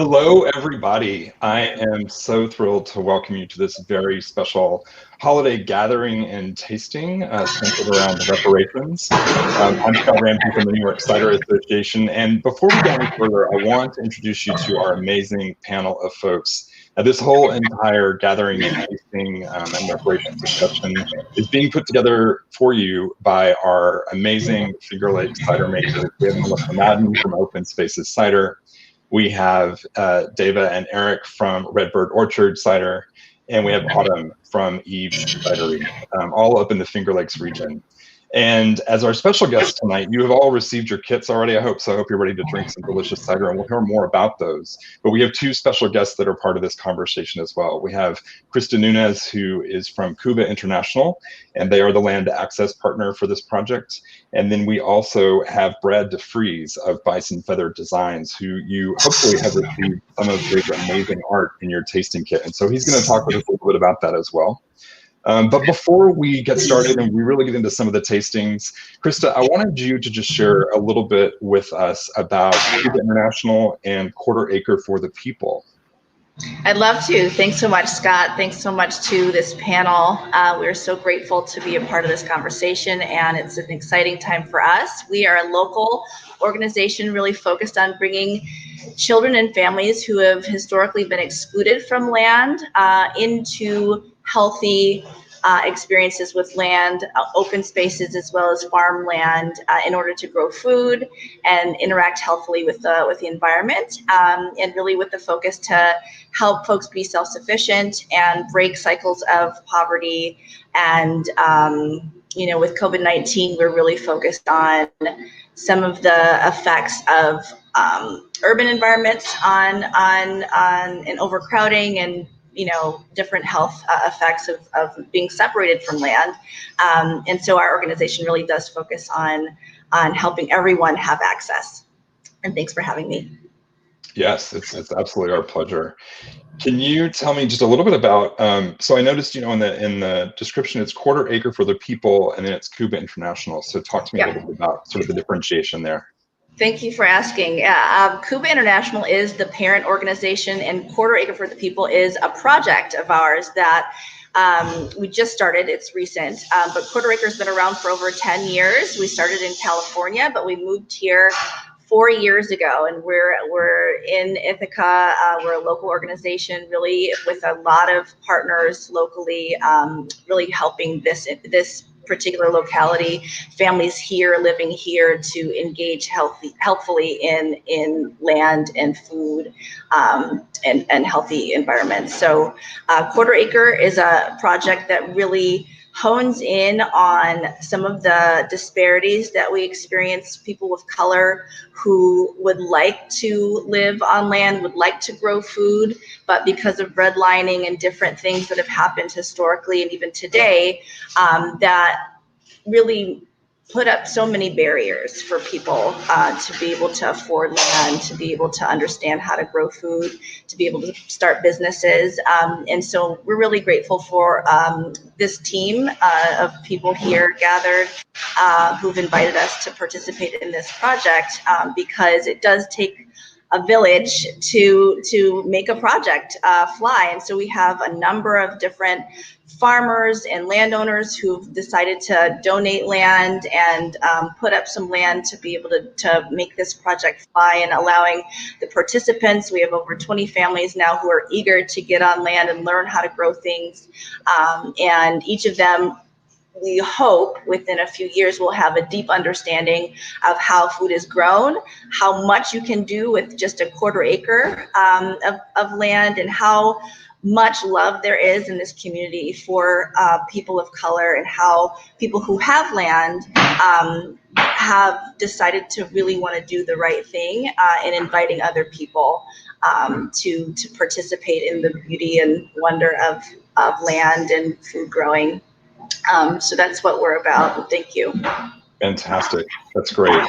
Hello, everybody. I am so thrilled to welcome you to this very special holiday gathering and tasting centered around reparations. I'm Scott Ramsey from the New York Cider Association, and before we go any further, I want to introduce you to our amazing panel of folks. This whole entire gathering and tasting and reparations discussion is being put together for you by our amazing Finger Lakes cider makers. We have Melissa Madden from Open Spaces Cider. We have Dava and Eric from Redbyrd Orchard Cider, and we have Autumn from Eve's Cidery, all up in the Finger Lakes region. And as our special guest tonight, you have all received your kits already, I hope so. I hope you're ready to drink some delicious cider, and we'll hear more about those. But we have two special guests that are part of this conversation as well. We have Christa Nunez, who is from Khuba International, and they are the land access partner for this project. And then we also have Brad DeFrees of Bison Feather Designs, who you hopefully have received some of his amazing art in your tasting kit. And so he's going to talk with us a little bit about that as well. But before we get started and we really get into some of the tastings, Christa, I wanted you to just share a little bit with us about Khuba International and Quarter Acre for the People. I'd love to. Thanks so much, Scott. Thanks so much to this panel. We're so grateful to be a part of this conversation, and it's an exciting time for us. We are a local organization really focused on bringing children and families who have historically been excluded from land into healthy experiences with land, open spaces, as well as farmland in order to grow food and interact healthfully with the environment, and really with the focus to help folks be self-sufficient and break cycles of poverty. And with COVID-19, we're really focused on some of the effects of urban environments on and overcrowding and different health effects of being separated from land. And so our organization really does focus on helping everyone have access. And thanks for having me. Yes, it's absolutely our pleasure. Can you tell me just a little bit about, so I noticed, in the description, it's Quarter Acre for the People, and then it's Khuba International. So talk to me a little bit about sort of the differentiation there. Thank you for asking. Khuba International is the parent organization, and Quarter Acre for the People is a project of ours that we just started. It's recent, but Quarter Acre has been around for over 10 years. We started in California, but we moved here 4 years ago, and we're in Ithaca. We're a local organization, really with a lot of partners locally, really helping this particular locality, families here living here, to engage healthfully in land and food and healthy environments. So Quarter Acre is a project that really hones in on some of the disparities that we experience. People of color who would like to live on land, would like to grow food, but because of redlining and different things that have happened historically and even today, that really put up so many barriers for people to be able to afford land, to be able to understand how to grow food, to be able to start businesses. And so we're really grateful for this team of people here gathered who've invited us to participate in this project, because it does take a village to make a project fly. And so we have a number of different farmers and landowners who've decided to donate land and put up some land to be able to make this project fly, and allowing the participants. We have over 20 families now who are eager to get on land and learn how to grow things. And each of them, we hope within a few years, will have a deep understanding of how food is grown, how much you can do with just a quarter acre of land, and how much love there is in this community for people of color, and how people who have land have decided to really want to do the right thing in inviting other people to participate in the beauty and wonder of land and food growing. So that's what we're about. Thank you. Fantastic. That's great.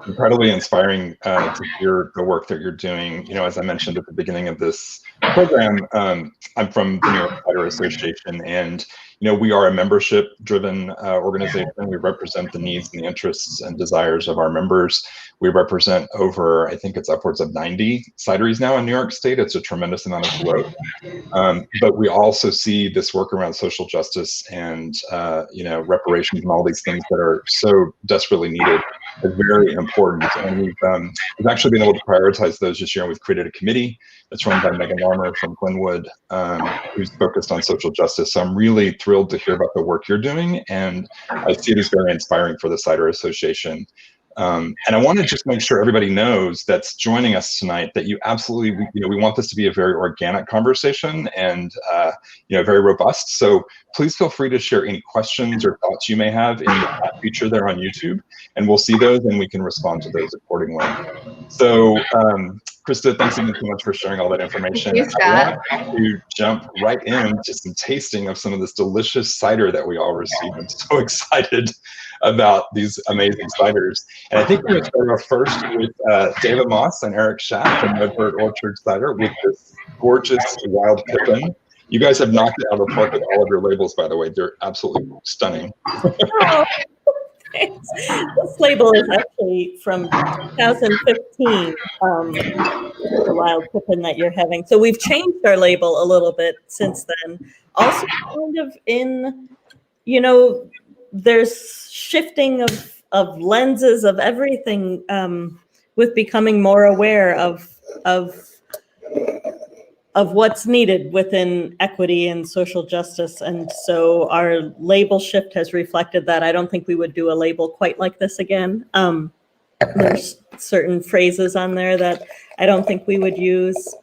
Incredibly inspiring to hear the work that you're doing. As I mentioned at the beginning of this program, I'm from the New York Cider Association, and we are a membership-driven organization. We represent the needs and the interests and desires of our members. We represent over, I think it's upwards of 90 cideries now in New York State. It's a tremendous amount of growth. But we also see this work around social justice and reparations and all these things that are so desperately needed as very important. And we've actually been able to prioritize those this year. And we've created a committee that's run by Megan Larmer from Glenwood, who's focused on social justice. So I'm really thrilled to hear about the work you're doing, and I see it as very inspiring for the Cider Association. And I want to just make sure everybody knows that's joining us tonight that you absolutely, we want this to be a very organic conversation and very robust. So please feel free to share any questions or thoughts you may have in the chat feature there on YouTube, and we'll see those and we can respond to those accordingly. So Christa, thanks again so much for sharing all that information. Thank you, Scott. I want to jump right into some tasting of some of this delicious cider that we all received. I'm so excited about these amazing ciders. And I think we're going to start off first with David Moss and Eric Schaff from Redbyrd Orchard Cider with this gorgeous wild pippin. You guys have knocked it out of the park with all of your labels, by the way. They're absolutely stunning. Oh, thanks. This label is actually from 2015, the wild pippin that you're having. So we've changed our label a little bit since then. Also kind of in, there's shifting of lenses of everything with becoming more aware of what's needed within equity and social justice. And so our label shift has reflected that. I don't think we would do a label quite like this again. There's certain phrases on there that I don't think we would use,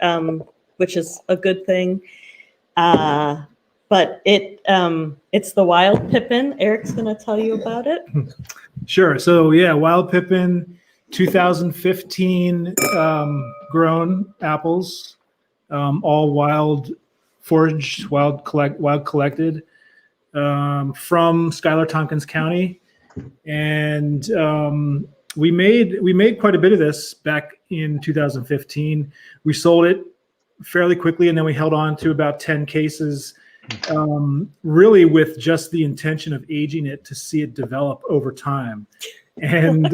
which is a good thing. But it's the wild pippin. Eric's going to tell you about it. Sure. So yeah, wild pippin, 2015 grown apples, all wild foraged, wild collected from Schuyler Tompkins County, and we made quite a bit of this back in 2015. We sold it fairly quickly, and then we held on to about 10 cases. Really with just the intention of aging it to see it develop over time. And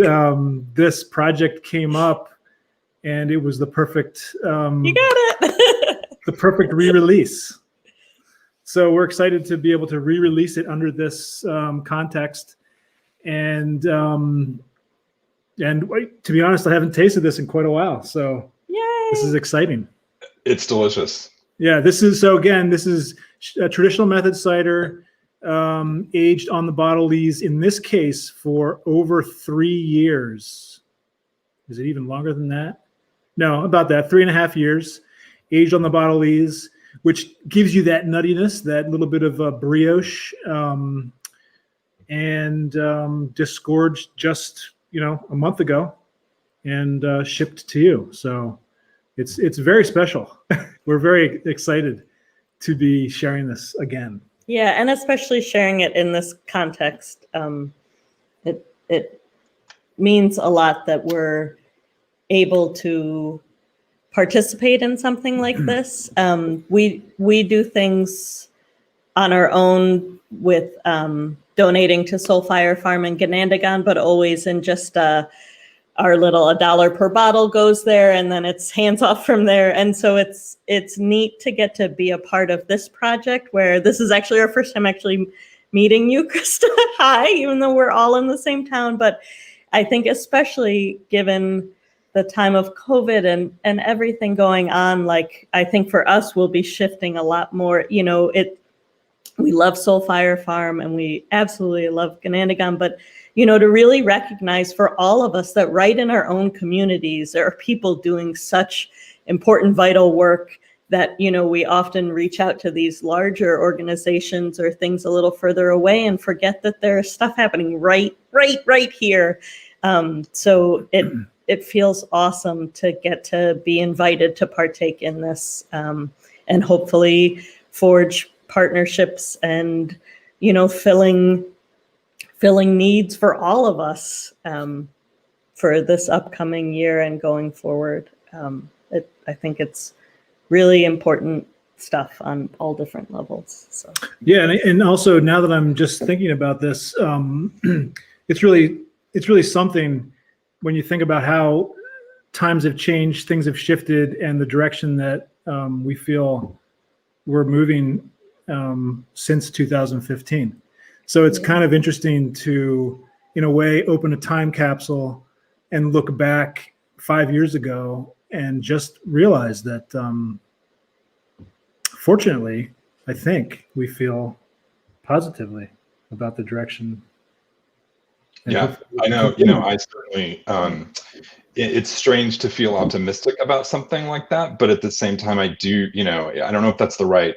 this project came up, and it was the perfect You got it. the perfect re-release. So we're excited to be able to re-release it under this context. And to be honest, I haven't tasted this in quite a while. So Yay. This is exciting. It's delicious. Yeah, this is a traditional method cider, aged on the bottle lees, in this case, for over 3 years. Is it even longer than that? No, about that, 3.5 years, aged on the bottle lees, which gives you that nuttiness, that little bit of a brioche, and disgorged just, a month ago and shipped to you. So it's very special. We're very excited to be sharing this again. Yeah, and especially sharing it in this context. It means a lot that we're able to participate in something like this. We do things on our own with donating to Soulfire Farm in Ganandagan, but always in just our little $1 per bottle goes there, and then it's hands off from there. And so it's neat to get to be a part of this project, where this is actually our first time actually meeting you, Christa. Hi, even though we're all in the same town. But I think especially given the time of COVID and everything going on, like I think for us, we'll be shifting a lot more. We love Soulfire Farm and we absolutely love Ganandagan, but to really recognize for all of us that right in our own communities, there are people doing such important, vital work that, we often reach out to these larger organizations or things a little further away and forget that there's stuff happening right here. So it feels awesome to get to be invited to partake in this, and hopefully forge partnerships and, filling needs for all of us for this upcoming year and going forward. I think it's really important stuff on all different levels. So Yeah, and also now that I'm just thinking about this, it's really something when you think about how times have changed, things have shifted, and the direction that we feel we're moving since 2015. So it's kind of interesting to, in a way, open a time capsule and look back 5 years ago and just realize that, fortunately, I think we feel positively about the direction. Yeah, I know. I certainly. It's strange to feel optimistic about something like that, but at the same time, I do. I don't know if that's the right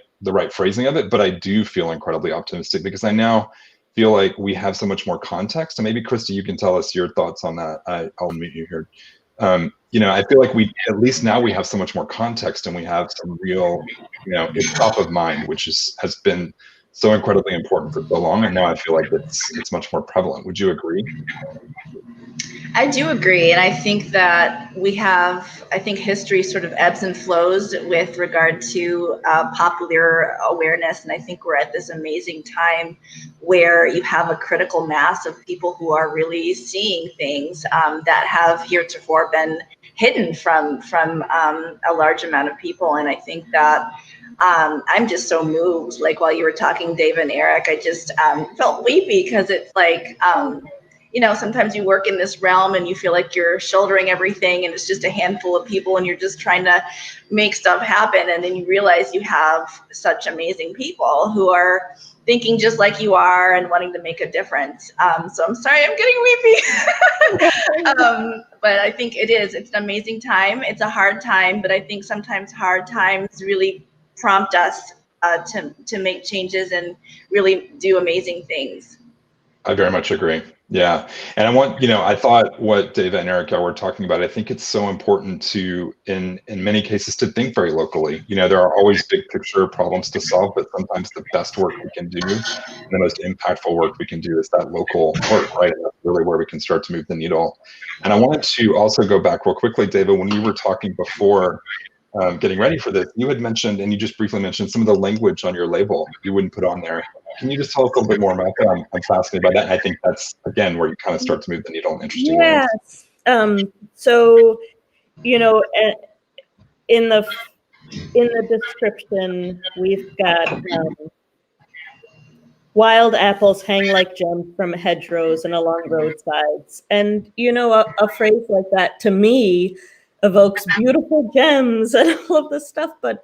phrasing of it, but I do feel incredibly optimistic because I now feel like we have so much more context. And maybe Christa, you can tell us your thoughts on that. I'll meet you here. I feel like we, at least now, we have so much more context and we have some real, it's top of mind, which has been so incredibly important for so long, and now I feel like it's much more prevalent. Would you agree? I do agree, and I think that I think history sort of ebbs and flows with regard to popular awareness, and I think we're at this amazing time where you have a critical mass of people who are really seeing things that have heretofore been hidden from a large amount of people, and I think that I'm just so moved. Like while you were talking, Dave and Eric, I just felt weepy because it's like, sometimes you work in this realm and you feel like you're shouldering everything and it's just a handful of people and you're just trying to make stuff happen. And then you realize you have such amazing people who are thinking just like you are and wanting to make a difference. So I'm sorry, I'm getting weepy. But I think it's an amazing time. It's a hard time, but I think sometimes hard times really prompt us to make changes and really do amazing things. I very much agree. Yeah. And I thought what Dave and Erica were talking about, I think it's so important to, in many cases, to think very locally. There are always big picture problems to solve, but sometimes the best work we can do, and the most impactful work we can do is that local work, right? And that's really where we can start to move the needle. And I wanted to also go back real quickly, David, when we were talking before, getting ready for this, you had mentioned, and you just briefly mentioned, some of the language on your label you wouldn't put on there. Can you just tell us a little bit more about that? I'm fascinated by that. And I think that's, again, where you kind of start to move the needle in interesting ways. So, in the description, we've got wild apples hang like gems from hedgerows and along roadsides. And, a phrase like that to me evokes beautiful gems and all of this stuff. But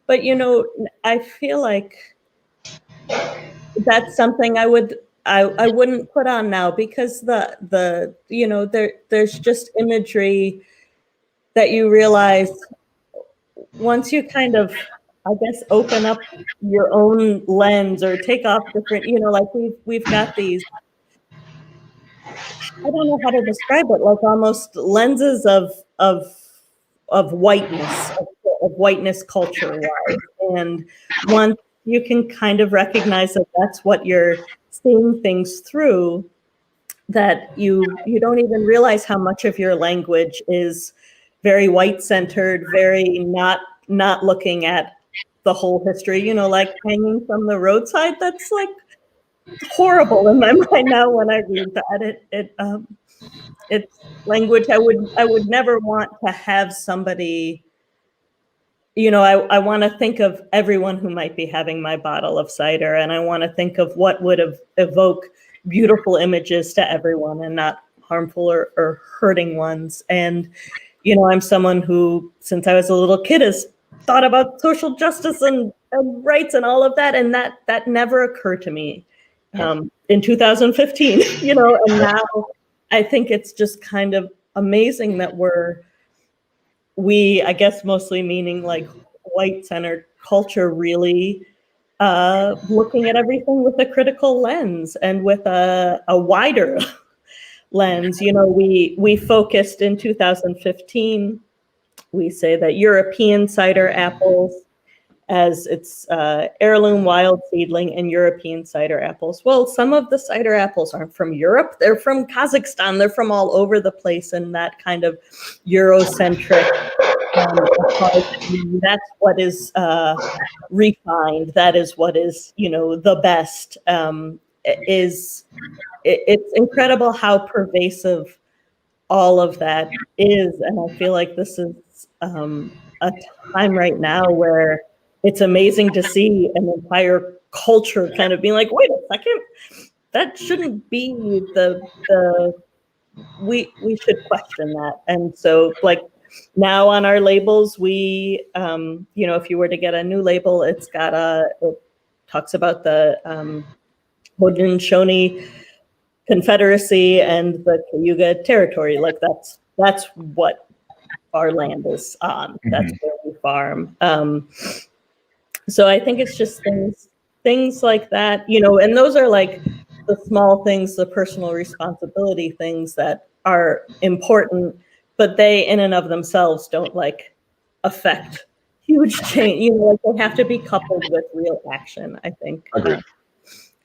I feel like that's something I wouldn't put on now, because there's just imagery that you realize once you kind of, I guess, open up your own lens or take off different, like we've got these, I don't know how to describe it, like almost lenses of whiteness, of whiteness culture-wise. And once you can kind of recognize that that's what you're seeing things through, that you don't even realize how much of your language is very white-centered, very not looking at the whole history, like hanging from the roadside. That's like horrible in my mind now when I read that. It's language I would never want to have somebody, I want to think of everyone who might be having my bottle of cider, and I want to think of what would evoke beautiful images to everyone and not harmful or hurting ones. And, I'm someone who, since I was a little kid, has thought about social justice and rights and all of that, and that never occurred to me in 2015, and now I think it's just kind of amazing that we, I guess mostly meaning like white-centered culture, really looking at everything with a critical lens and with a wider lens. We focused in 2015, we say that European cider apples, as it's heirloom wild seedling and European cider apples. Well, some of the cider apples aren't from Europe. They're from Kazakhstan. They're from all over the place, and that kind of Eurocentric That's what is refined. That is what is, the best. It's incredible how pervasive all of that is, and I feel like this is a time right now where it's amazing to see an entire culture kind of being like, wait a second, that shouldn't be we should question that. And so, like, now on our labels, we if you were to get a new label, it talks about the Haudenosaunee Confederacy and the Cayuga Territory. Like, that's what our land is on. That's where we farm. So I think it's just things like that, and those are like the small things, the personal responsibility things that are important, but they in and of themselves don't like affect huge change. Like, they have to be coupled with real action, I think. Agreed.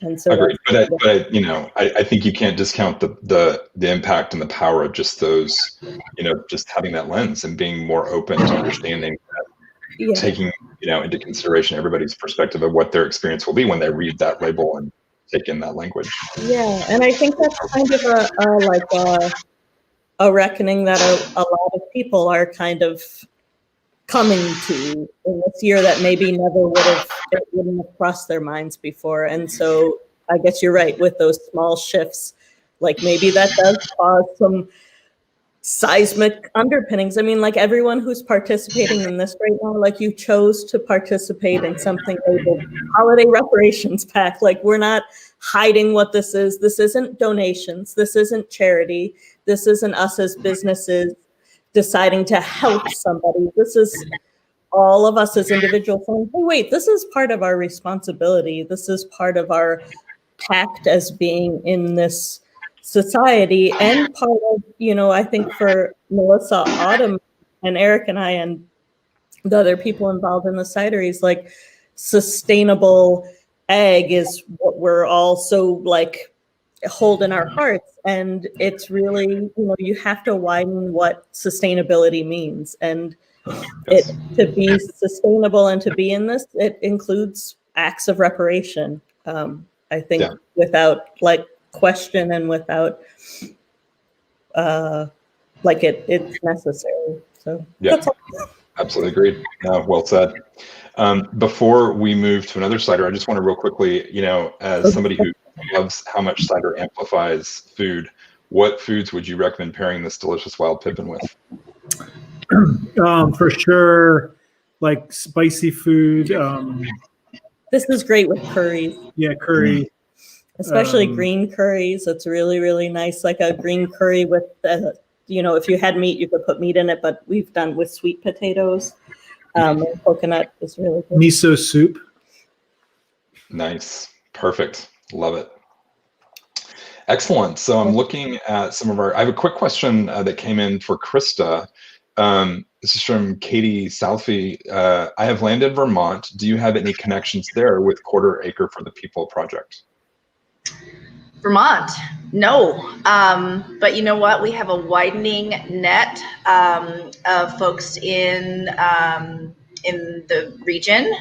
And so agreed. But I think you can't discount the impact and the power of just those, just having that lens and being more open to understanding that, taking into consideration everybody's perspective of what their experience will be when they read that label and take in that language. Yeah, and I think that's kind of a reckoning that a lot of people are kind of coming to in this year that maybe never wouldn't have crossed their minds before. And so I guess you're right with those small shifts. Like, maybe that does cause some seismic underpinnings. I mean, like, everyone who's participating in this right now, like, you chose to participate in something labeled Holiday Reparations Pack. Like, we're not hiding what this is. This isn't donations. This isn't charity. This isn't us as businesses deciding to help somebody. This is all of us as individuals saying, hey, wait, this is part of our responsibility. This is part of our tact as being in this society, and part of, I think for Melissa, Autumn, and Eric and I and the other people involved in the cideries, like, sustainable ag is what we're all so like hold in our hearts. And it's really, you have to widen what sustainability means. And to be sustainable and to be in this, it includes acts of reparation. I think without like question and without it's necessary. So that's all. Absolutely agreed. Well said. Before we move to another cider, I just want to real quickly, as somebody who loves how much cider amplifies food, what foods would you recommend pairing this delicious wild pippin with? For sure, like spicy food. This is great with curries. Yeah, curry. Especially green curries. It's really, really nice. Like a green curry with, if you had meat, you could put meat in it, but we've done with sweet potatoes. Coconut is really good. Miso soup. Nice. Perfect. Love it. Excellent. So I'm looking at I have a quick question that came in for Christa. This is from Katie Salfi. I have land in Vermont. Do you have any connections there with Quarter Acre for the People project? Vermont, no. But you know what? We have a widening net of folks in the region,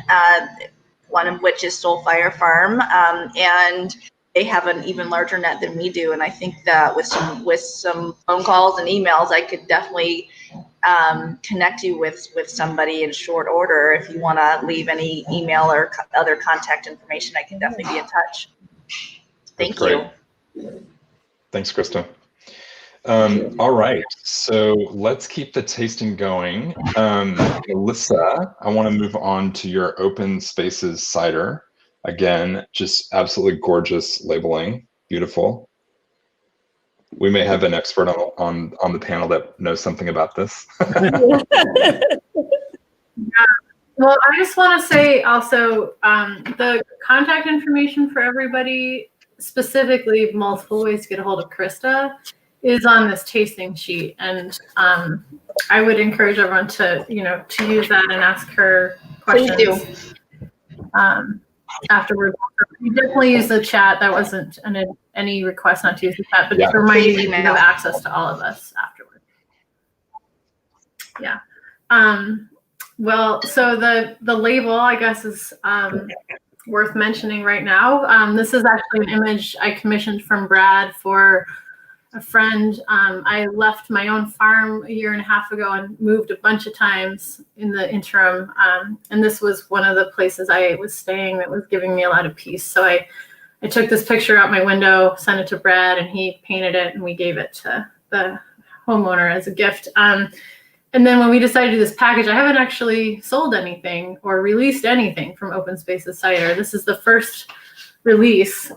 one of which is Soulfire Farm, and they have an even larger net than we do. And I think that with some phone calls and emails, I could definitely connect you with somebody in short order. If you want to leave any email or other contact information, I can definitely be in touch. Thank you. Thanks, Christa. All right, so let's keep the tasting going. Melissa, I want to move on to your Open Spaces cider. Again, just absolutely gorgeous labeling, beautiful. We may have an expert on the panel that knows something about this. Well, I just want to say also the contact information for everybody, specifically multiple ways to get a hold of Christa, is on this tasting sheet. And I would encourage everyone to use that and ask her questions. Please do. Afterwards. You definitely use the chat. That wasn't any request not to use the chat, but just remind you have access to all of us afterwards. Yeah. Well, so the label, I guess, is worth mentioning right now. This is actually an image I commissioned from Brad for a friend. I left my own farm a year and a half ago and moved a bunch of times in the interim. And this was one of the places I was staying that was giving me a lot of peace. So I took this picture out my window, sent it to Brad, and he painted it, and we gave it to the homeowner as a gift. And then when we decided to do this package, I haven't actually sold anything or released anything from Open Spaces Cider. This is the first release.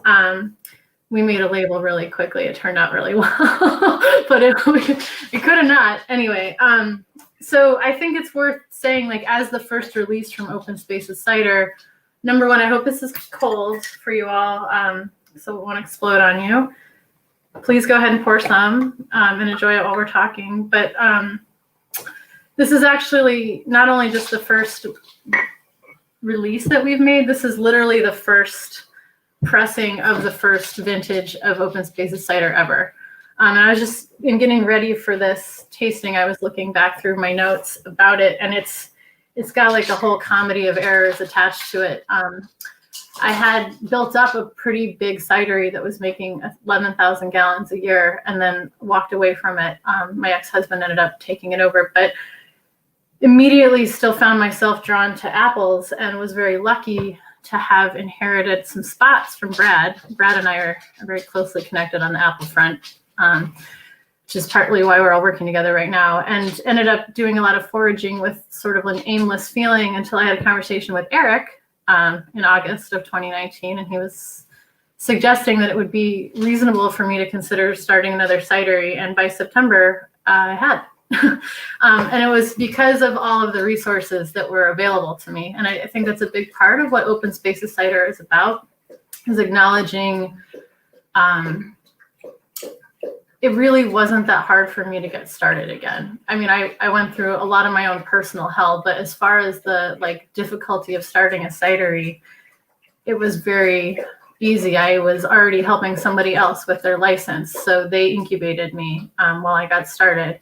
We made a label really quickly. It turned out really well, but it could have not. Anyway, so I think it's worth saying, like, as the first release from Open Spaces Cider, number one, I hope this is cold for you all, so it won't explode on you. Please go ahead and pour some and enjoy it while we're talking. But this is actually not only just the first release that we've made, this is literally the first pressing of the first vintage of Open Spaces Cider ever. And I was just, in getting ready for this tasting, I was looking back through my notes about it, and it's got like a whole comedy of errors attached to it. I had built up a pretty big cidery that was making 11,000 gallons a year, and then walked away from it. My ex-husband ended up taking it over, but immediately still found myself drawn to apples, and was very lucky to have inherited some spots from Brad. Brad and I are very closely connected on the apple front, which is partly why we're all working together right now, and ended up doing a lot of foraging with sort of an aimless feeling until I had a conversation with Eric in August of 2019, and he was suggesting that it would be reasonable for me to consider starting another cidery, and by September, I had. And it was because of all of the resources that were available to me. And I think that's a big part of what Open Spaces Cider is about, is acknowledging it really wasn't that hard for me to get started again. I mean, I went through a lot of my own personal hell, but as far as the difficulty of starting a cidery, it was very easy. I was already helping somebody else with their license, so they incubated me while I got started.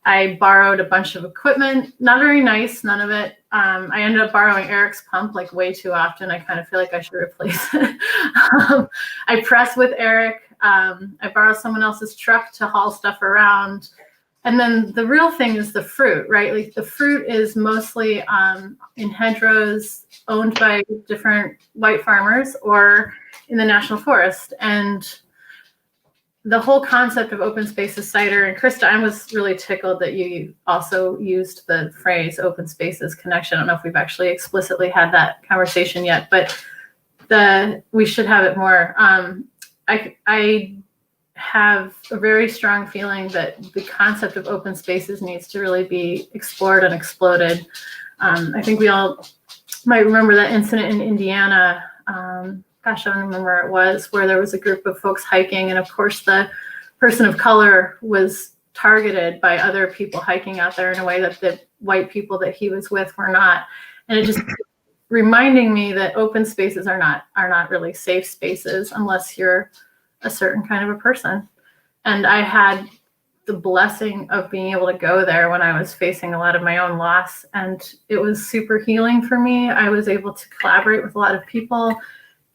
I borrowed a bunch of equipment, not very nice, none of it. I ended up borrowing Eric's pump way too often. I kind of feel like I should replace it. I press with Eric. I borrow someone else's truck to haul stuff around. And then the real thing is the fruit, right? The fruit is mostly in hedgerows owned by different white farmers or in the national forest. And the whole concept of Open Spaces Cider, and Christa, I was really tickled that you also used the phrase Open Spaces Connection. I don't know if we've actually explicitly had that conversation yet, but we should have it more. I have a very strong feeling that the concept of open spaces needs to really be explored and exploded. I think we all might remember that incident in Indiana. Gosh, I don't remember where it was, where there was a group of folks hiking, and of course the person of color was targeted by other people hiking out there in a way that the white people that he was with were not. And it just reminding me that open spaces are not really safe spaces unless you're a certain kind of a person. And I had the blessing of being able to go there when I was facing a lot of my own loss, and it was super healing for me. I was able to collaborate with a lot of people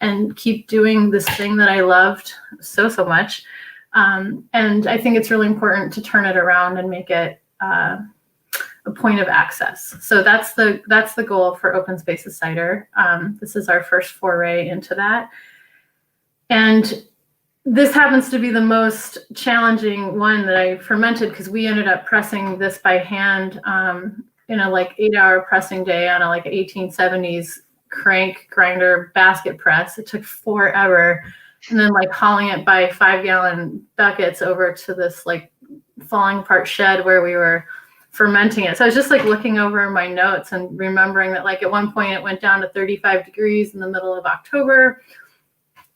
and keep doing this thing that I loved so much. And I think it's really important to turn it around and make it a point of access. So that's the goal for Open Spaces Cider. This is our first foray into that. And this happens to be the most challenging one that I fermented, because we ended up pressing this by hand in a 8-hour pressing day on a 1870s crank grinder basket press. It took forever. And then hauling it by 5-gallon buckets over to this falling apart shed where we were fermenting it. So I was just looking over my notes and remembering that at one point it went down to 35 degrees in the middle of October.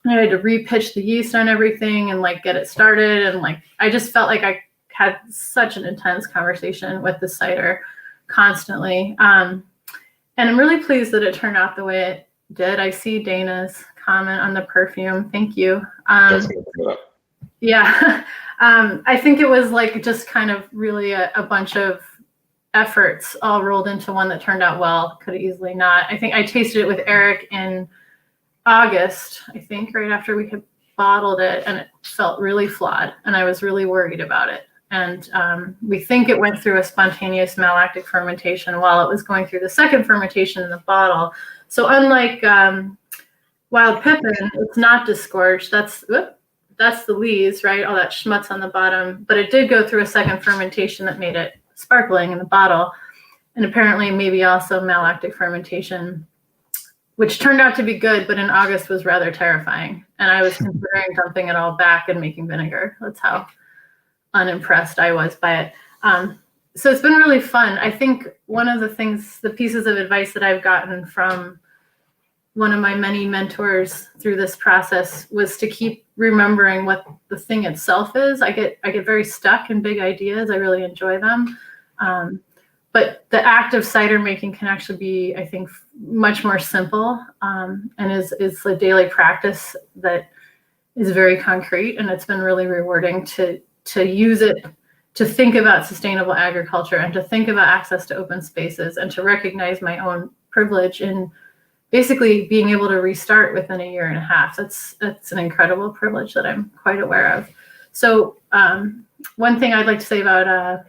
And I had to repitch the yeast on everything and get it started. And I just felt like I had such an intense conversation with the cider constantly. And I'm really pleased that it turned out the way it did. I see Dana's comment on the perfume. Thank you. Yeah. I think it was just kind of really a bunch of efforts all rolled into one that turned out well. Could have easily not. I think I tasted it with Eric in August, I think, right after we had bottled it, and it felt really flawed, and I was really worried about it. And we think it went through a spontaneous malolactic fermentation while it was going through the second fermentation in the bottle. So unlike Wild Pippin, it's not disgorged. That's the lees, right? All that schmutz on the bottom. But it did go through a second fermentation that made it sparkling in the bottle. And apparently maybe also malolactic fermentation, which turned out to be good, but in August was rather terrifying. And I was considering dumping it all back and making vinegar. That's how unimpressed I was by it. So it's been really fun. I think one of the pieces of advice that I've gotten from one of my many mentors through this process was to keep remembering what the thing itself is. I get very stuck in big ideas. I really enjoy them. But the act of cider making can actually be, I think, much more simple, and is a daily practice that is very concrete. And it's been really rewarding to use it to think about sustainable agriculture and to think about access to open spaces and to recognize my own privilege in basically being able to restart within a year and a half. That's an incredible privilege that I'm quite aware of. So one thing I'd like to say about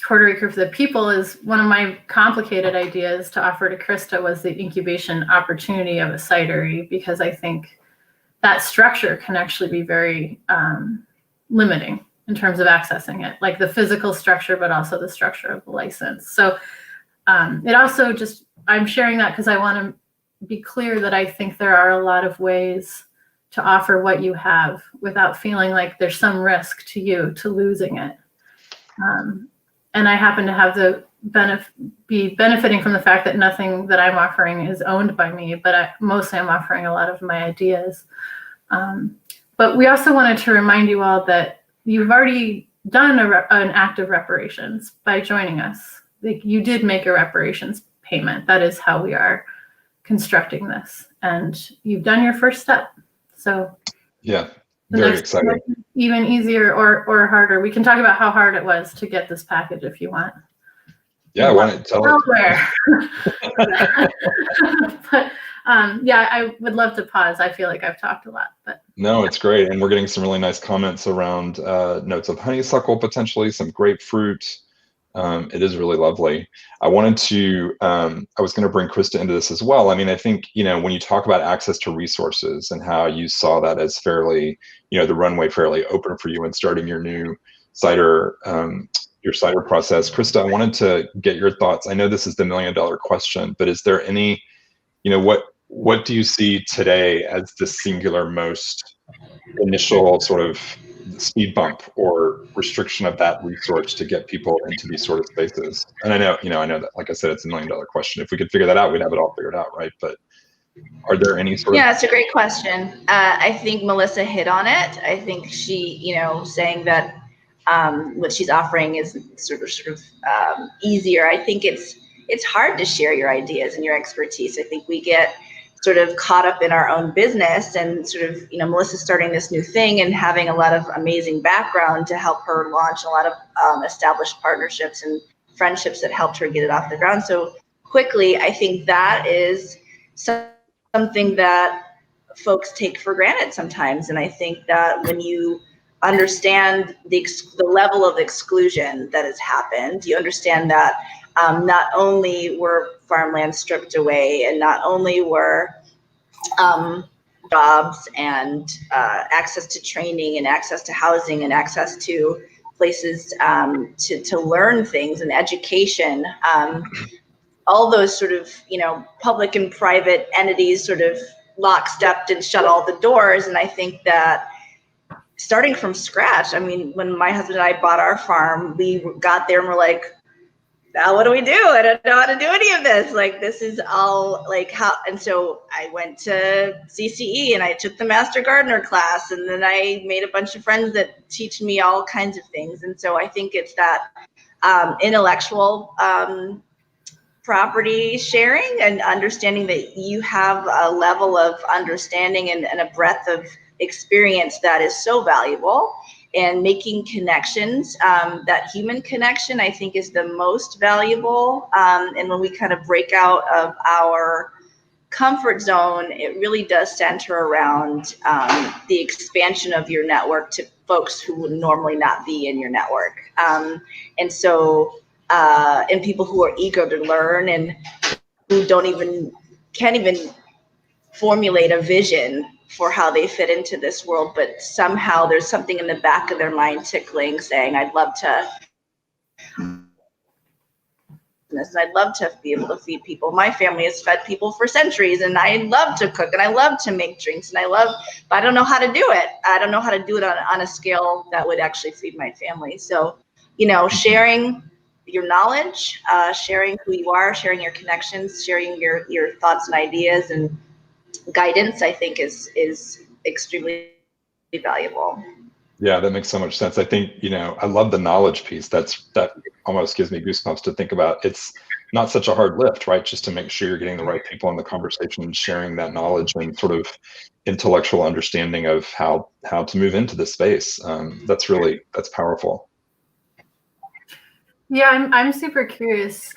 Quarter Acre for the People is one of my complicated ideas to offer to Christa was the incubation opportunity of a cidery, because I think that structure can actually be very limiting in terms of accessing it, like the physical structure, but also the structure of the license. So it also just, I'm sharing that because I want to be clear that I think there are a lot of ways to offer what you have without feeling like there's some risk to you to losing it. And I happen to have the be benefiting from the fact that nothing that I'm offering is owned by me, but mostly I'm offering a lot of my ideas. But we also wanted to remind you all that you've already done an act of reparations by joining us. Like, you did make a reparations payment. That is how we are constructing this. And you've done your first step. So yeah, very exciting. Even easier or harder. We can talk about how hard it was to get this package if you want. Yeah, I want to tell it. But yeah, I would love to pause. I feel like I've talked a lot, but no, it's great. And we're getting some really nice comments around notes of honeysuckle, potentially some grapefruit. It is really lovely. I wanted to, I was going to bring Christa into this as well. I mean, I think, when you talk about access to resources and how you saw that as fairly, the runway fairly open for you in starting your new cider, your cider process. Christa, I wanted to get your thoughts. I know this is the $1 million question, but is there any, what do you see today as the singular most initial sort of speed bump or restriction of that resource to get people into these sort of spaces? And I know that, like I said, it's $1 million question. If we could figure that out, we'd have it all figured out, right? But are there any sort of— Yeah, it's a great question. I think Melissa hit on it. I think she, saying that what she's offering is sort of easier. I think it's hard to share your ideas and your expertise. I think we get sort of caught up in our own business and sort of, Melissa's starting this new thing and having a lot of amazing background to help her launch a lot of established partnerships and friendships that helped her get it off the ground so quickly. I think that is something that folks take for granted sometimes. And I think that when you understand the level of exclusion that has happened, you understand that not only were farmland stripped away, and not only were jobs and access to training and access to housing and access to places to learn things and education, all those sort of, public and private entities sort of lockstepped and shut all the doors. And I think that starting from scratch, I mean, when my husband and I bought our farm, we got there and we're like, now what do we do? I don't know how to do any of this. Like, this is all like how, and so I went to CCE and I took the Master Gardener class, and then I made a bunch of friends that teach me all kinds of things. And so I think it's that intellectual property sharing and understanding that you have a level of understanding and a breadth of experience that is so valuable. and making connections. That human connection, I think, is the most valuable. And when we kind of break out of our comfort zone, it really does center around the expansion of your network to folks who would normally not be in your network. And people who are eager to learn and who can't even formulate a vision for how they fit into this world, but somehow there's something in the back of their mind tickling, saying, I'd love to be able to feed people. My family has fed people for centuries, and I love to cook and I love to make drinks, but I don't know how to do it. I don't know how to do it on a scale that would actually feed my family. So, sharing your knowledge, sharing who you are, sharing your connections, sharing your thoughts and ideas and guidance, I think is extremely valuable. Yeah, that makes so much sense. I think, I love the knowledge piece. That almost gives me goosebumps to think about. It's not such a hard lift, right? Just to make sure you're getting the right people in the conversation and sharing that knowledge and sort of intellectual understanding of how to move into this space. That's powerful. Yeah, I'm super curious,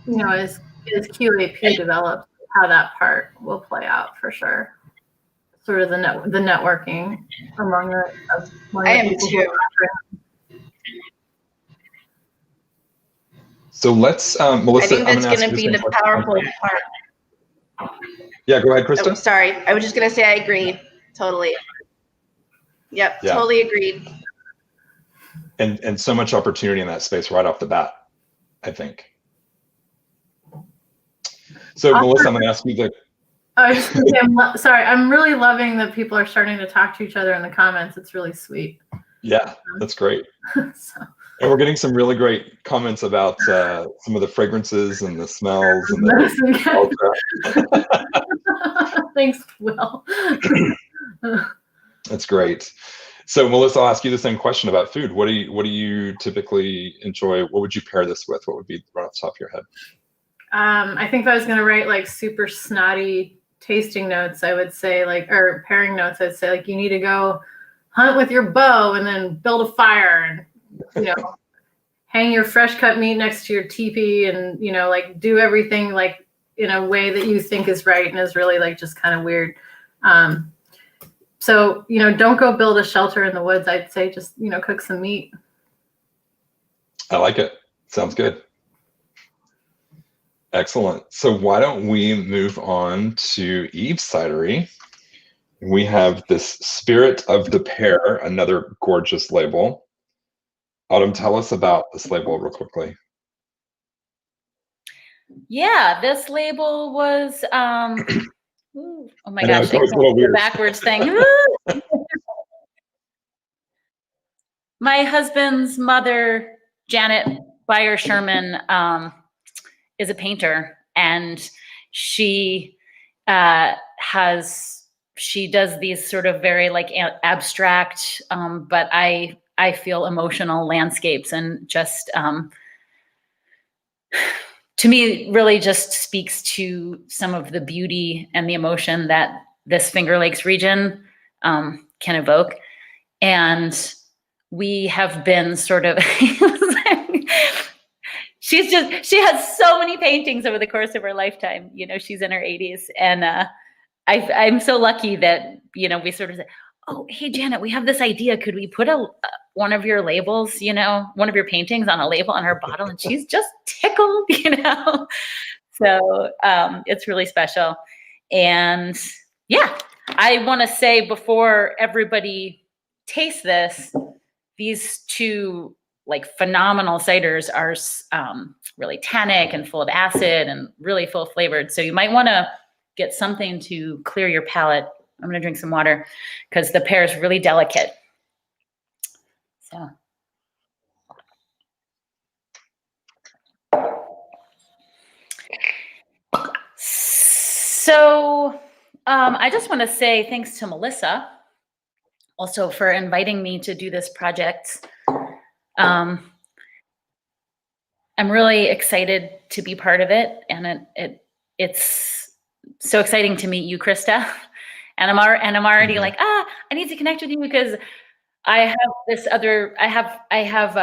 as QAP develops, how that part will play out for sure. Sort of the networking among the I am too. So let's, Melissa. I think that's going to be the powerful part. Yeah, go ahead, Christa. Oh, sorry, I was just going to say I agree totally. Yep, yeah. Totally agreed. And so much opportunity in that space right off the bat, I think. So Melissa, I'm going to ask you sorry, I'm really loving that people are starting to talk to each other in the comments. It's really sweet. Yeah, that's great. And we're getting some really great comments about some of the fragrances and the smells and Thanks, Will. That's great. So Melissa, I'll ask you the same question about food. What do you typically enjoy? What would you pair this with? What would be right off the top of your head? I think if I was going to write like super snotty tasting notes, I would say or pairing notes, I'd say you need to go hunt with your bow and then build a fire and, hang your fresh cut meat next to your teepee and, do everything in a way that you think is right and is really just kind of weird. So, don't go build a shelter in the woods. I'd say just, cook some meat. I like it. Sounds good. Excellent. So why don't we move on to Eve's Cidery? We have this Spirit of the Pear, another gorgeous label. Autumn, tell us about this label real quickly. Yeah, this label was, oh my gosh, the backwards thing. My husband's mother, Janet Byer Sherman, is a painter, and she does these sort of very abstract, but I feel emotional landscapes, and just to me really just speaks to some of the beauty and the emotion that this Finger Lakes region can evoke. And we have been sort of she has so many paintings over the course of her lifetime. She's in her 80s, and I'm so lucky that we sort of said, "Oh, hey Janet, we have this idea. Could we put one of your labels, one of your paintings on a label on her bottle?" And she's just tickled, So it's really special. And yeah, I want to say before everybody tastes this, these two phenomenal ciders are really tannic and full of acid and really full flavored. So you might want to get something to clear your palate. I'm going to drink some water because the pear is really delicate. So I just want to say thanks to Melissa also for inviting me to do this project. I'm really excited to be part of it, and it's so exciting to meet you, Christa. And I'm already I need to connect with you because I have this other, I have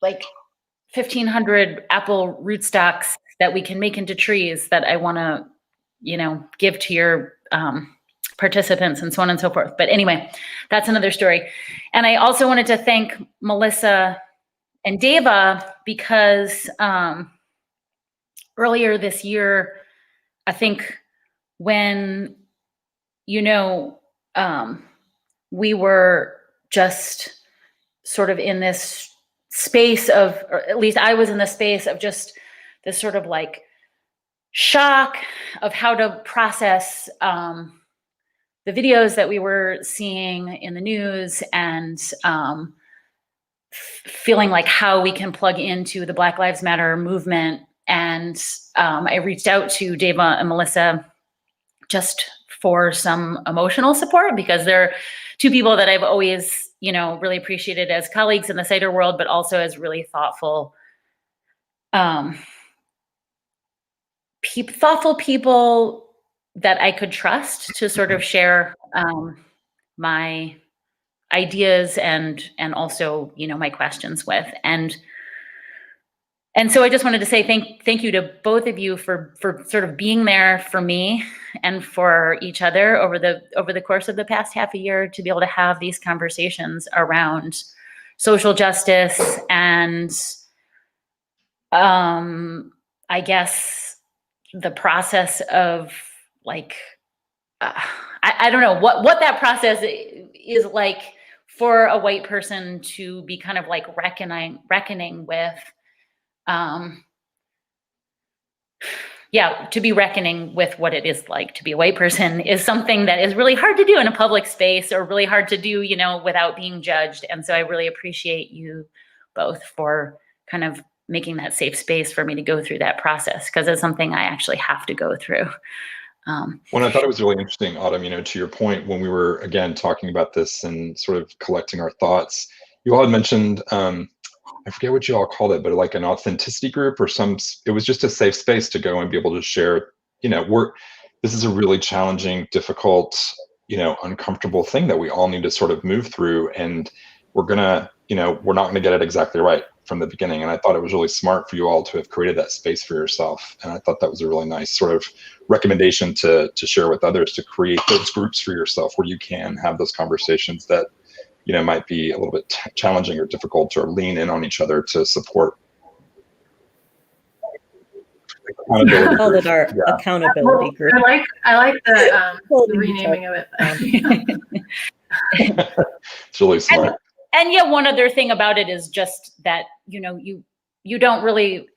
like 1,500 apple rootstocks that we can make into trees that I want to, give to your participants and so on and so forth. But anyway, that's another story. And I also wanted to thank Melissa and Deva because earlier this year, I think when, we were just sort of in this space of, or at least I was in the space of just this sort of like shock of how to process the videos that we were seeing in the news, and feeling like how we can plug into the Black Lives Matter movement. And I reached out to Deva and Melissa just for some emotional support, because they're two people that I've always, really appreciated as colleagues in the cider world, but also as really thoughtful, thoughtful people that I could trust to sort of share my ideas and also, my questions with. And so I just wanted to say thank you to both of you for sort of being there for me and for each other over the course of the past half a year, to be able to have these conversations around social justice and I guess the process of like I don't know what that process is like for a white person to be kind of like reckoning with. To be reckoning with what it is like to be a white person is something that is really hard to do in a public space, or really hard to do, without being judged. And so I really appreciate you both for kind of making that safe space for me to go through that process, because it's something I actually have to go through. Well, I thought it was really interesting, Autumn, to your point, when we were, again, talking about this and sort of collecting our thoughts, you all had mentioned, I forget what you all called it, but like an authenticity group or it was just a safe space to go and be able to share, this is a really challenging, difficult, uncomfortable thing that we all need to sort of move through. And we're not going to get it exactly right from the beginning. And I thought it was really smart for you all to have created that space for yourself. And I thought that was a really nice sort of recommendation to share with others, to create those groups for yourself where you can have those conversations that might be a little bit challenging or difficult, or lean in on each other to support. We called it our accountability group. I like the renaming of it. It's really smart. And one other thing about it is just that, you don't really,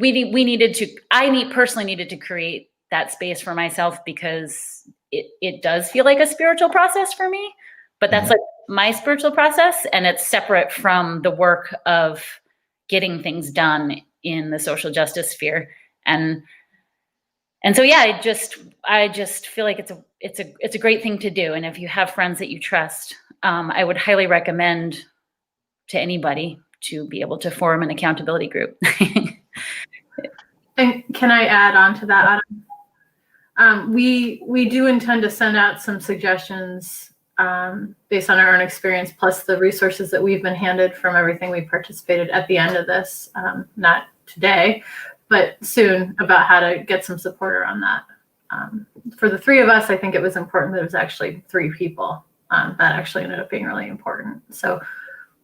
I personally needed to create that space for myself, because it does feel like a spiritual process for me. But that's like my spiritual process, and it's separate from the work of getting things done in the social justice sphere. And so, I just feel like it's a great thing to do. And if you have friends that you trust, I would highly recommend to anybody to be able to form an accountability group. And can I add on to that, Adam? We do intend to send out some suggestions based on our own experience, plus the resources that we've been handed from everything we participated at the end of this, not today, but soon, about how to get some support around that. For the three of us, I think it was important that it was actually 3 people. That actually ended up being really important. So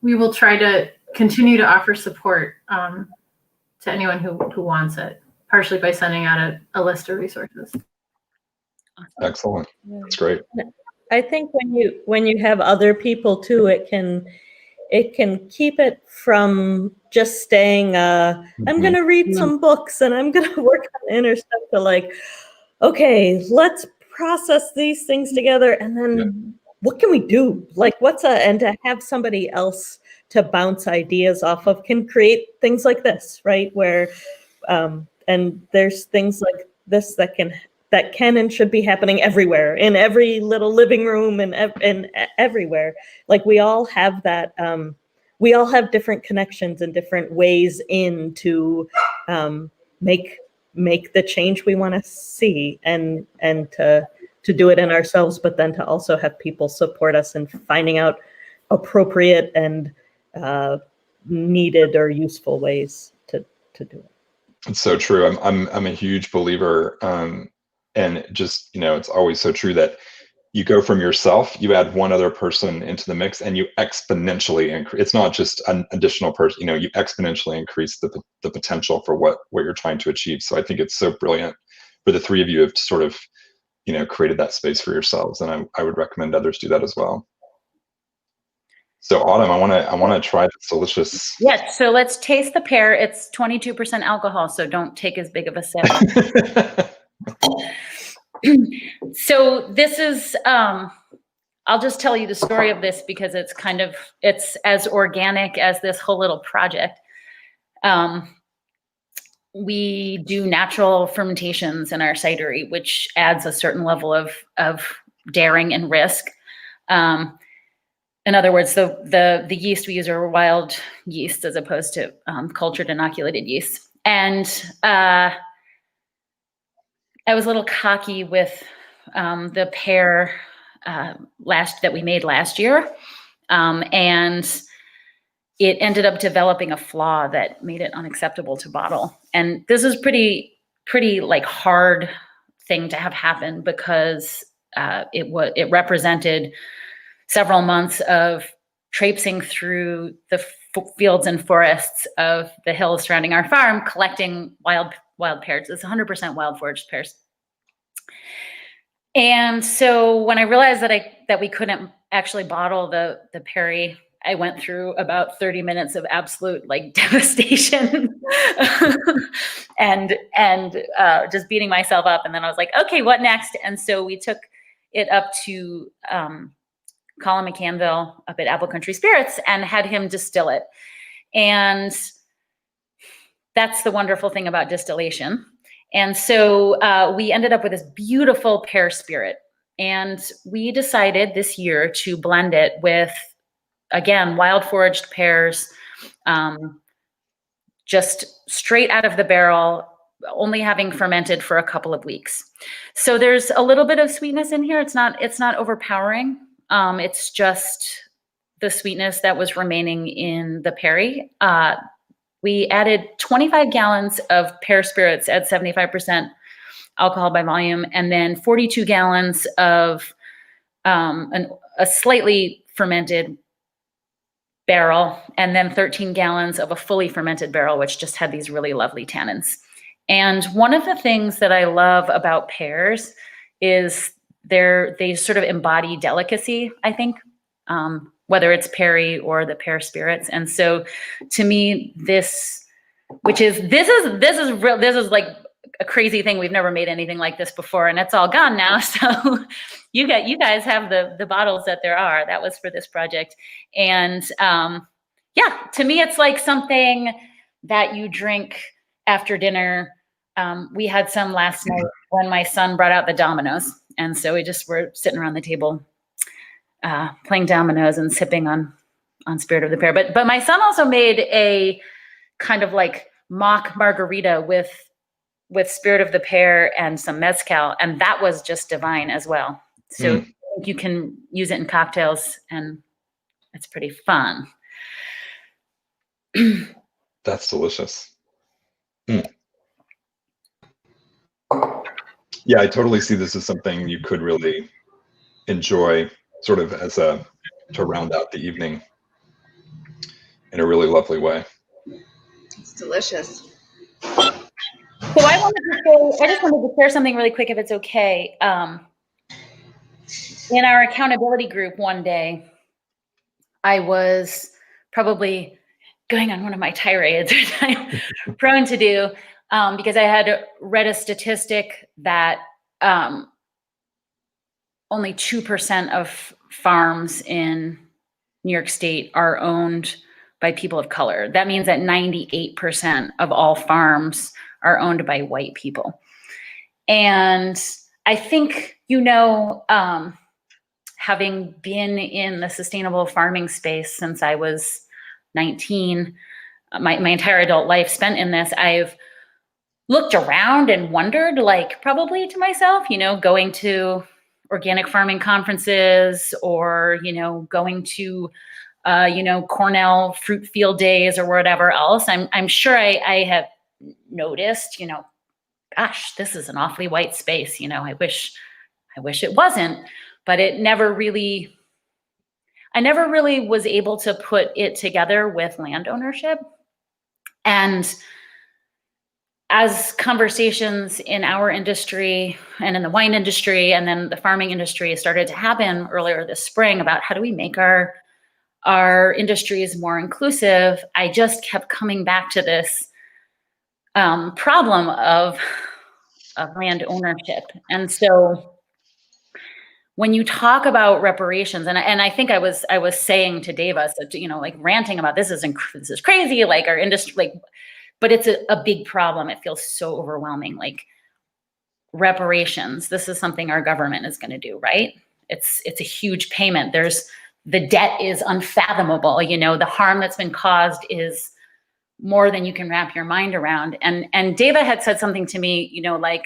we will try to continue to offer support to anyone who wants it, partially by sending out a list of resources. Excellent. That's great. I think when you have other people too, it can keep it from just staying I'm going to read some books and I'm going to work on inner stuff, to like, okay, let's process these things together, and then what can we do? Like, and to have somebody else to bounce ideas off of can create things like this, right? Where and there's things like this that can and should be happening everywhere, in every little living room and everywhere. Like, we all have that, we all have different connections and different ways in to make the change we want to see, and to to do it in ourselves, but then to also have people support us in finding out appropriate and needed or useful ways to do it. It's so true. I'm a huge believer, and just, you know, it's always so true that you go from yourself, you add one other person into the mix, and you exponentially increase. It's not just an additional person, you know, you exponentially increase the potential for what you're trying to achieve. So I think it's so brilliant for the three of you have sort of, you know, created that space for yourselves, and I would recommend others do that as well. So Autumn, I want to try this delicious. Yes. So let's taste the pear. It's 22% alcohol, so don't take as big of a sip. So this is, I'll just tell you the story of this because it's as organic as this whole little project. We do natural fermentations in our cidery, which adds a certain level of daring and risk. In other words, the yeast we use are wild yeast as opposed to cultured inoculated yeast. And I was a little cocky with the pear that we made last year, and it ended up developing a flaw that made it unacceptable to bottle. And this is pretty like hard thing to have happen because it represented several months of traipsing through the fields and forests of the hills surrounding our farm, collecting wild pears. It's 100% wild foraged pears. And so when I realized that we couldn't actually bottle the perry, I went through about 30 minutes of absolute like devastation and just beating myself up. And then I was like, okay, what next? And so we took it up to Colin McCanville up at Apple Country Spirits and had him distill it. And that's the wonderful thing about distillation. And so we ended up with this beautiful pear spirit. And we decided this year to blend it with, again, wild foraged pears, just straight out of the barrel, only having fermented for a couple of weeks. So there's a little bit of sweetness in here. It's not overpowering. It's just the sweetness that was remaining in the perry. We added 25 gallons of pear spirits at 75% alcohol by volume, and then 42 gallons of a slightly fermented barrel, and then 13 gallons of a fully fermented barrel, which just had these really lovely tannins. And one of the things that I love about pears is they sort of embody delicacy, I think, whether it's perry or the pear spirits. And so to me, this is like a crazy thing. We've never made anything like this before, and it's all gone now. So you guys have the bottles that there are. That was for this project. And yeah, to me, it's like something that you drink after dinner. We had some last night when my son brought out the dominoes. And so we just were sitting around the table playing dominoes and sipping on Spirit of the Pear. But my son also made a kind of like mock margarita with Spirit of the Pear and some mezcal, and that was just divine as well. So you can use it in cocktails, and it's pretty fun. That's delicious. Yeah, I totally see this as something you could really enjoy sort of as to round out the evening in a really lovely way. It's delicious. So I just wanted to share something really quick, if it's okay. In our accountability group one day, I was probably going on one of my tirades, which I'm prone to do, because I had read a statistic that only 2% of farms in New York State are owned by people of color. That means that 98% of all farms are owned by white people. And I think, having been in the sustainable farming space since I was 19, my entire adult life spent in this, I've looked around and wondered, like probably to myself, going to organic farming conferences, or, you know, going to, you know, Cornell fruit field days or whatever else, I'm sure I have noticed, you know, gosh, this is an awfully white space. You know, I wish it wasn't, but I never really was able to put it together with land ownership. And as conversations in our industry and in the wine industry and then the farming industry started to happen earlier this spring about how do we make our industries more inclusive, I just kept coming back to this problem of land ownership. And so when you talk about reparations, and I think I was saying to Deva, so, you know, like ranting about this is crazy, like our industry, like, but it's a big problem. It feels so overwhelming. Like reparations, this is something our government is going to do, right? It's a huge payment. The debt is unfathomable. You know, the harm that's been caused is more than you can wrap your mind around. And Deva had said something to me, you know, like,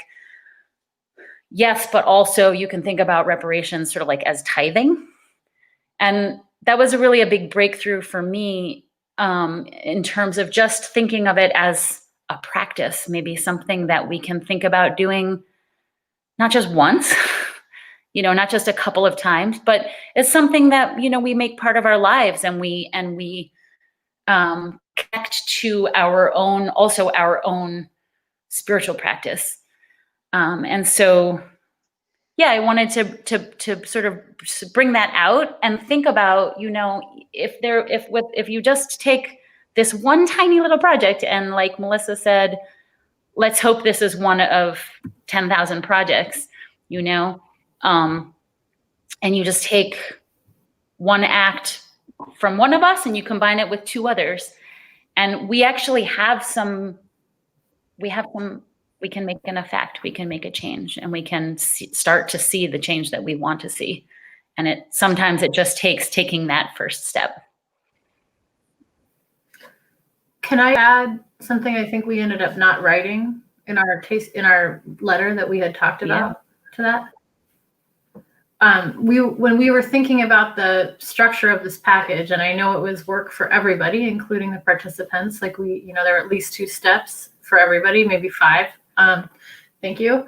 yes, but also you can think about reparations sort of like as tithing. And that was really a big breakthrough for me in terms of just thinking of it as a practice, maybe something that we can think about doing not just once, you know, not just a couple of times, but it's something that, you know, we make part of our lives, and we connect to our own spiritual practice. And so, yeah, I wanted to sort of bring that out and think about, you know, if you just take this one tiny little project, and like Melissa said, let's hope this is one of 10,000 projects, you know, and you just take one act from one of us and you combine it with two others, and we actually have we can make an effect, we can make a change, and we can start to see the change that we want to see. And sometimes it just takes taking that first step. Can I add something I think we ended up not writing in our letter that we had talked about to that? When we were thinking about the structure of this package, and I know it was work for everybody, including the participants, like you know, there are at least 2 steps for everybody, maybe 5. Thank you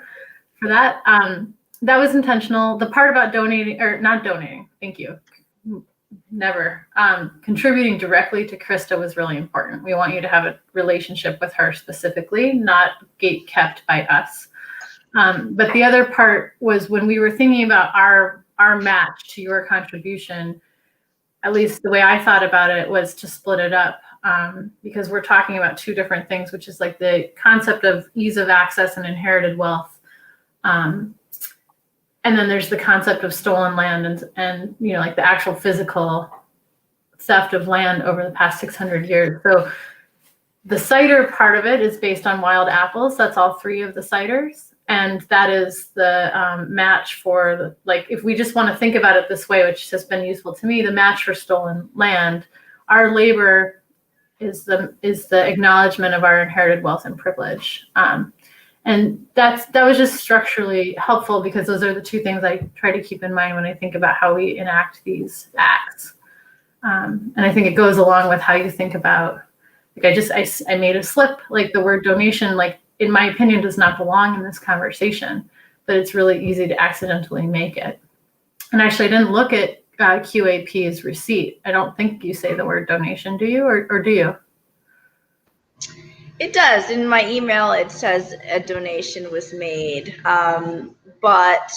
for that. That was intentional. The part about not donating, thank you. Never. Contributing directly to Christa was really important. We want you to have a relationship with her specifically, not gate kept by us. But the other part was when we were thinking about our match to your contribution, at least the way I thought about it was to split it up, because we're talking about 2 different things, which is like the concept of ease of access and inherited wealth. And then there's the concept of stolen land and you know, like the actual physical theft of land over the past 600 years. So the cider part of it is based on wild apples. That's all 3 of the ciders. And that is the match for like, if we just want to think about it this way, which has been useful to me, the match for stolen land, our labor is the acknowledgement of our inherited wealth and privilege. And that was just structurally helpful, because those are the 2 things I try to keep in mind when I think about how we enact these acts. And I think it goes along with how you think about, like I made a slip, like the word donation, like in my opinion, does not belong in this conversation, but it's really easy to accidentally make it. And actually, I didn't look at QAP's receipt. I don't think you say the word donation, do you, or do you? It does. In my email, it says a donation was made. But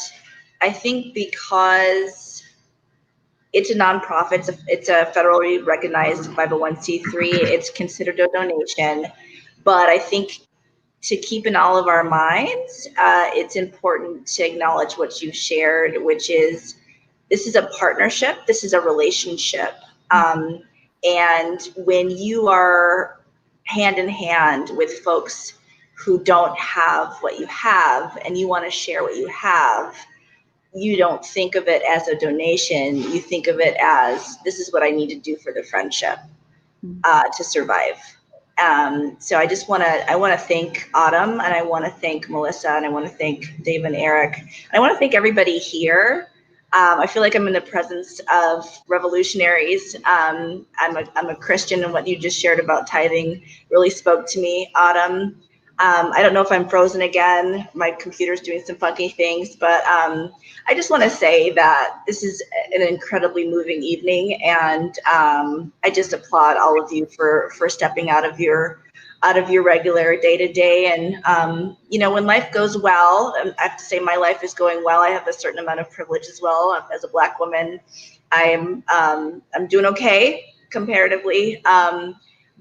I think because it's a nonprofit, it's a federally recognized 501c3, it's considered a donation. But I think to keep in all of our minds, it's important to acknowledge what you shared, which is this is a partnership, this is a relationship. And when you are hand in hand with folks who don't have what you have and you want to share what you have, you don't think of it as a donation. You think of it as, this is what I need to do for the friendship to survive. So I want to thank Autumn, and I want to thank Melissa, and I want to thank Dave and Eric, and I want to thank everybody here. I feel like I'm in the presence of revolutionaries. I'm a Christian, and what you just shared about tithing really spoke to me, Autumn. I don't know if I'm frozen again. My computer's doing some funky things, but I just want to say that this is an incredibly moving evening, and I just applaud all of you for stepping out of your regular day to day. And you know, when life goes well, I have to say my life is going well. I have a certain amount of privilege as well. As a Black woman, I'm doing okay comparatively.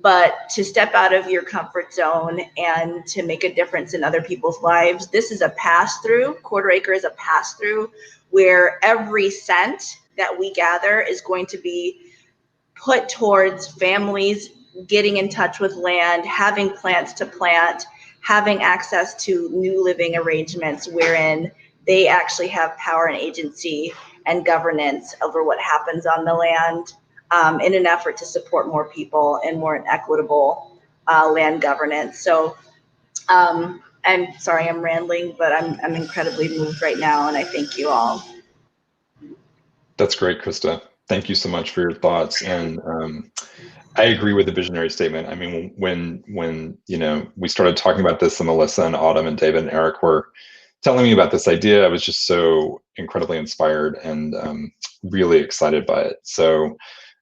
But to step out of your comfort zone and to make a difference in other people's lives, this is a pass-through. Quarter Acre is a pass-through where every cent that we gather is going to be put towards families getting in touch with land, having plants to plant, having access to new living arrangements wherein they actually have power and agency and governance over what happens on the land. In an effort to support more people and more equitable land governance. So I'm sorry I'm rambling, but I'm incredibly moved right now, and I thank you all. That's great, Christa. Thank you so much for your thoughts. And I agree with the visionary statement. I mean, when you know, we started talking about this, and Melissa and Autumn and David and Eric were telling me about this idea, I was just so incredibly inspired and really excited by it. So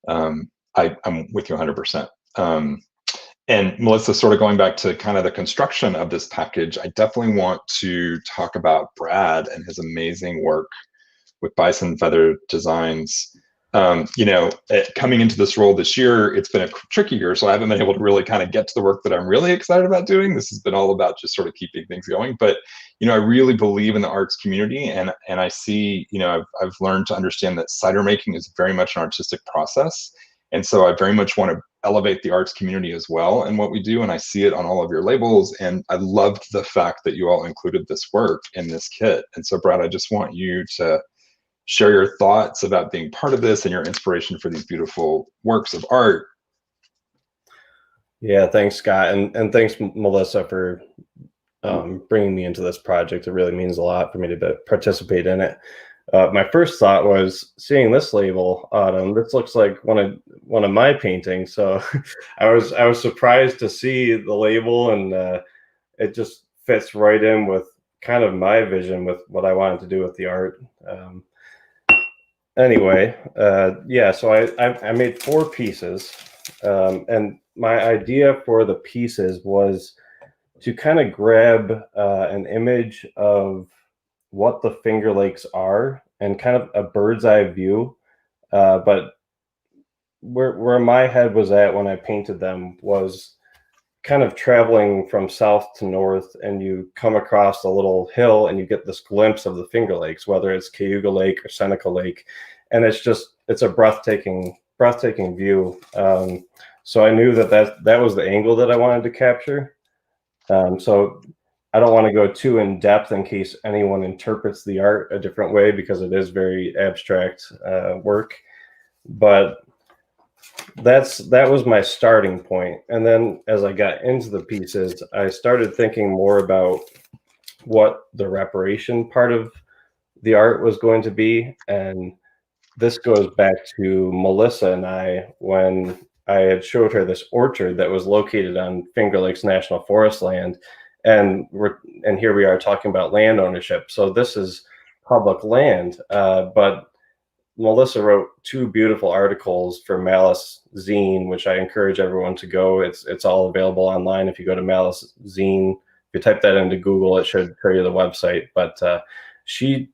I'm with you 100%. And Melissa, sort of going back to kind of the construction of this package, I definitely want to talk about Brad and his amazing work with Bison Feather Designs. You know, coming into this role this year, it's been a tricky year, so I haven't been able to really kind of get to the work that I'm really excited about doing. This has been all about just sort of keeping things going. But, you know, I really believe in the arts community, and I see, you know, I've learned to understand that cider making is very much an artistic process. And so I very much want to elevate the arts community as well in what we do, and I see it on all of your labels. And I loved the fact that you all included this work in this kit. And so, Brad, I just want you to share your thoughts about being part of this and your inspiration for these beautiful works of art. Yeah, thanks, Scott, and thanks, Melissa, for bringing me into this project. It really means a lot for me to participate in it. My first thought was seeing this label, Autumn. This looks like one of my paintings. So I was surprised to see the label, and it just fits right in with kind of my vision with what I wanted to do with the art. Anyway, yeah, so I made 4 pieces, and my idea for the pieces was to kind of grab an image of what the Finger Lakes are and kind of a bird's eye view. But where my head was at when I painted them was kind of traveling from south to north, and you come across a little hill and you get this glimpse of the Finger Lakes, whether it's Cayuga Lake or Seneca Lake. And it's a breathtaking view. So I knew that was the angle that I wanted to capture. So I don't want to go too in depth in case anyone interprets the art a different way, because it is very abstract work. But that was my starting point. And then as I got into the pieces, I started thinking more about what the reparation part of the art was going to be. And this goes back to Melissa and I, when I had showed her this orchard that was located on Finger Lakes National Forest land. And here we are talking about land ownership. So this is public land, but Melissa wrote 2 beautiful articles for Malice Zine, which I encourage everyone to go. It's all available online. If you go to Malice Zine, if you type that into Google, it should show you the website. But she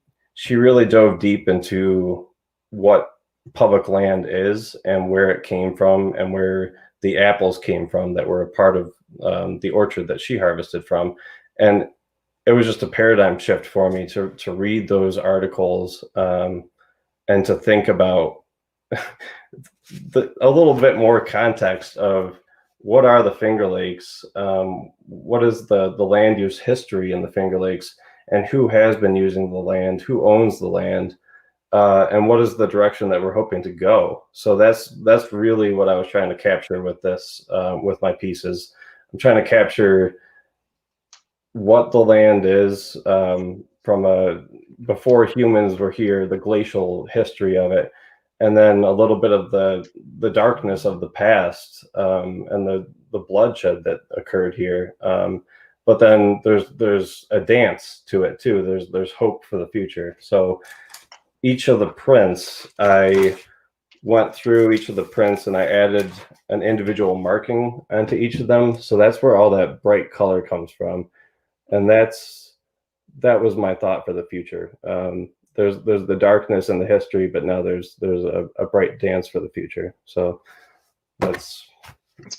really dove deep into what public land is and where it came from and where the apples came from that were a part of the orchard that she harvested from. And it was just a paradigm shift for me to read those articles and to think about a little bit more context of what are the Finger Lakes, what is the land use history in the Finger Lakes, and who has been using the land, who owns the land, and what is the direction that we're hoping to go. So that's really what I was trying to capture with this, with my pieces. I'm trying to capture what the land is, from before humans were here, the glacial history of it, and then a little bit of the darkness of the past, and the bloodshed that occurred here. But then there's a dance to it too. There's hope for the future. So each of the prints, I went through each of the prints and I added an individual marking onto each of them. So that's where all that bright color comes from. And that was my thought for the future. There's the darkness and the history, but now there's a bright dance for the future. So that's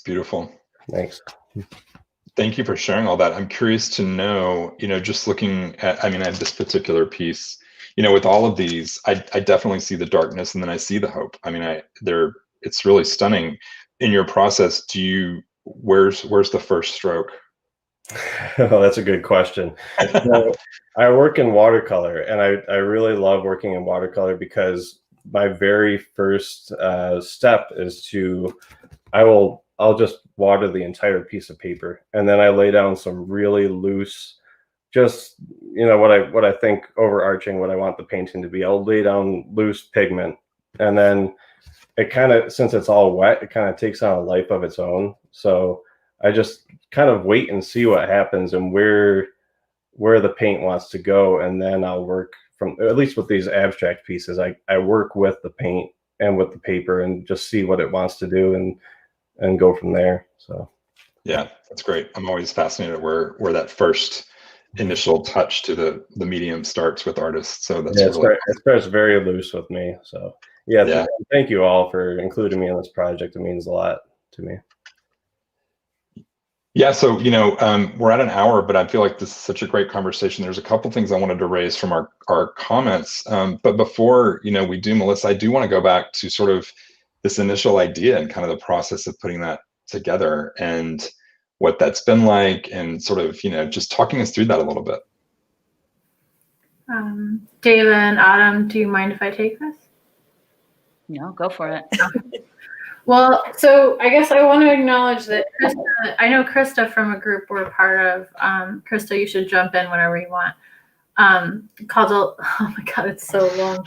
beautiful. Thanks. Thank you for sharing all that. I'm curious to know, just looking at, at this particular piece, with all of these, I definitely see the darkness and then I see the hope. It's really stunning. In your process, where's the first stroke? Oh, that's a good question. So, I work in watercolor, and I really love working in watercolor because my very first step is I'll just water the entire piece of paper, and then I lay down some really loose, just what I think overarching what I want the painting to be. I'll lay down loose pigment, and then it kind of, since it's all wet, it kind of takes on a life of its own. So I just kind of wait and see what happens and where the paint wants to go, and then I'll work from, at least with these abstract pieces, I work with the paint and with the paper and just see what it wants to do and go from there. So yeah, that's great. I'm always fascinated where that first initial touch to the medium starts with artists. So that's it starts very loose with me. So yeah. Thank you all for including me in this project. It means a lot to me. Yeah, so we're at an hour, but I feel like this is such a great conversation. There's a couple things I wanted to raise from our comments, but before we do, Melissa, I do want to go back to sort of this initial idea and kind of the process of putting that together and what that's been like, and sort of just talking us through that a little bit. David and Autumn, do you mind if I take this? No, go for it. Well, so I guess I want to acknowledge that I know Christa from a group we're part of. Christa, you should jump in whenever you want. Oh my God, it's so long.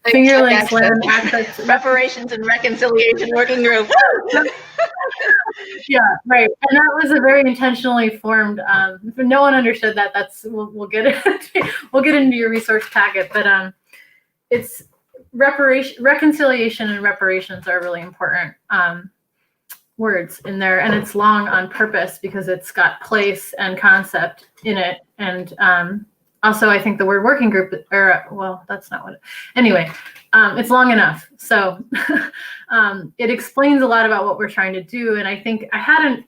Fingerlinks Land Access Reparations and Reconciliation Working Group. Yeah, right. And that was a very intentionally formed. If no one understood that, we'll get into your resource packet. But it's reconciliation and reparations are really important words in there, and it's long on purpose because it's got place and concept in it, and also I think the word working group, that's not what anyway, it's long enough, so it explains a lot about what we're trying to do. And I think I had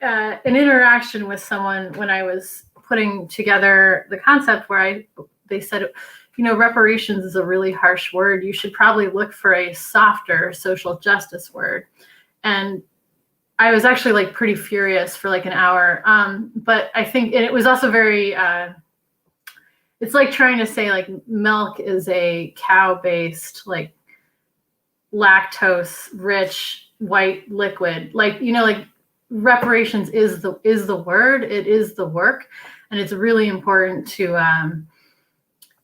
an interaction with someone when I was putting together the concept where they said, reparations is a really harsh word. You should probably look for a softer social justice word. And I was actually pretty furious for an hour. But I think, and it was also very, it's like trying to say milk is a cow-based, lactose rich white liquid. Reparations is the word, it is the work. And it's really important to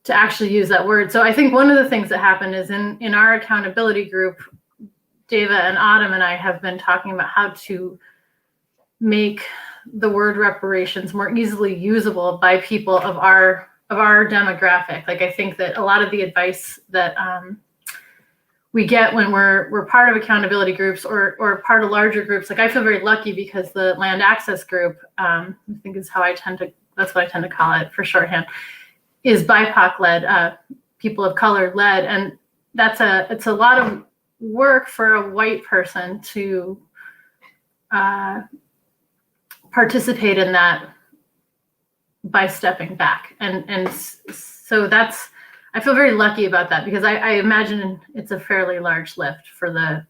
actually use that word. So I think one of the things that happened is in our accountability group, Deva and Autumn and I have been talking about how to make the word reparations more easily usable by people of our demographic. I think that a lot of the advice that we get when we're part of accountability groups or part of larger groups, I feel very lucky because the land access group, I think is how that's what I tend to call it for shorthand, is BIPOC led, people of color led, and it's a lot of work for a white person to participate in that by stepping back, and so I feel very lucky about that because I imagine it's a fairly large lift for the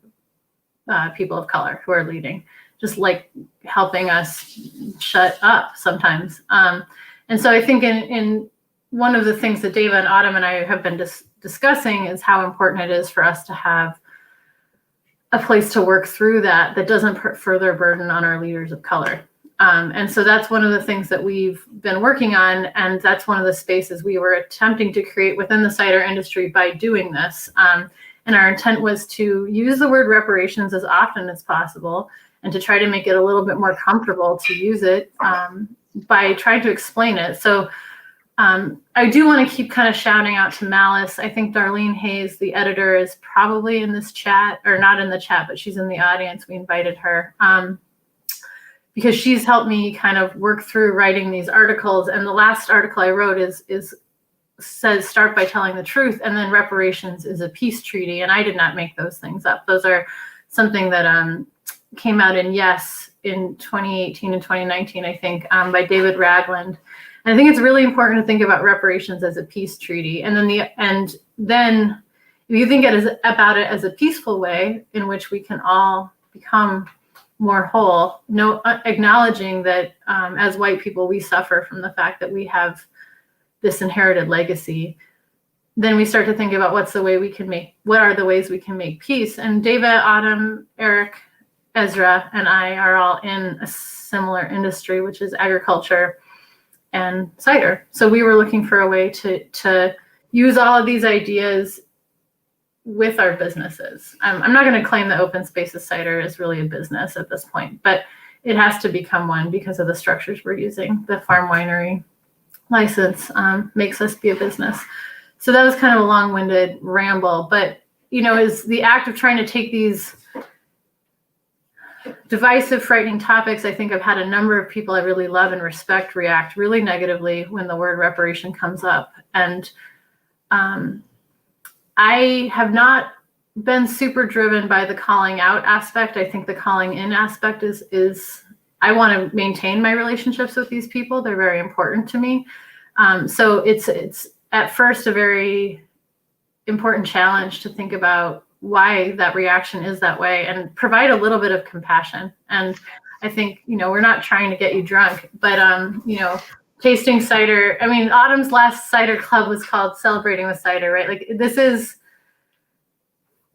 people of color who are leading, just helping us shut up sometimes, and so I think in one of the things that Dava and Autumn and I have been discussing is how important it is for us to have a place to work through that doesn't put further burden on our leaders of color. And so that's one of the things that we've been working on, and that's one of the spaces we were attempting to create within the cider industry by doing this. And our intent was to use the word reparations as often as possible and to try to make it a little bit more comfortable to use it by trying to explain it. So I do want to keep kind of shouting out to Malice. I think Darlene Hayes, the editor, is probably in this chat, or not in the chat, but she's in the audience. We invited her because she's helped me kind of work through writing these articles. And the last article I wrote says start by telling the truth, and then reparations is a peace treaty. And I did not make those things up. Those are something that came out in Yes in 2018 and 2019, I think, by David Ragland. And I think it's really important to think about reparations as a peace treaty. And then if you think about it as a peaceful way in which we can all become more whole, acknowledging that as white people, we suffer from the fact that we have this inherited legacy, then we start to think about what are the ways we can make peace. And Dava, Autumn, Eric, Ezra, and I are all in a similar industry, which is agriculture and cider. So we were looking for a way to use all of these ideas with our businesses. I'm not going to claim that Open Spaces Cider is really a business at this point, but it has to become one because of the structures we're using. The farm winery license makes us be a business. So that was kind of a long-winded ramble, but is the act of trying to take these divisive, frightening topics. I think I've had a number of people I really love and respect react really negatively when the word reparation comes up. And I have not been super driven by the calling out aspect. I think the calling in aspect is I want to maintain my relationships with these people. They're very important to me. So it's at first a very important challenge to think about why that reaction is that way and provide a little bit of compassion. And I think, we're not trying to get you drunk, but, tasting cider. I mean, Autumn's last cider club was called Celebrating with Cider, right? Like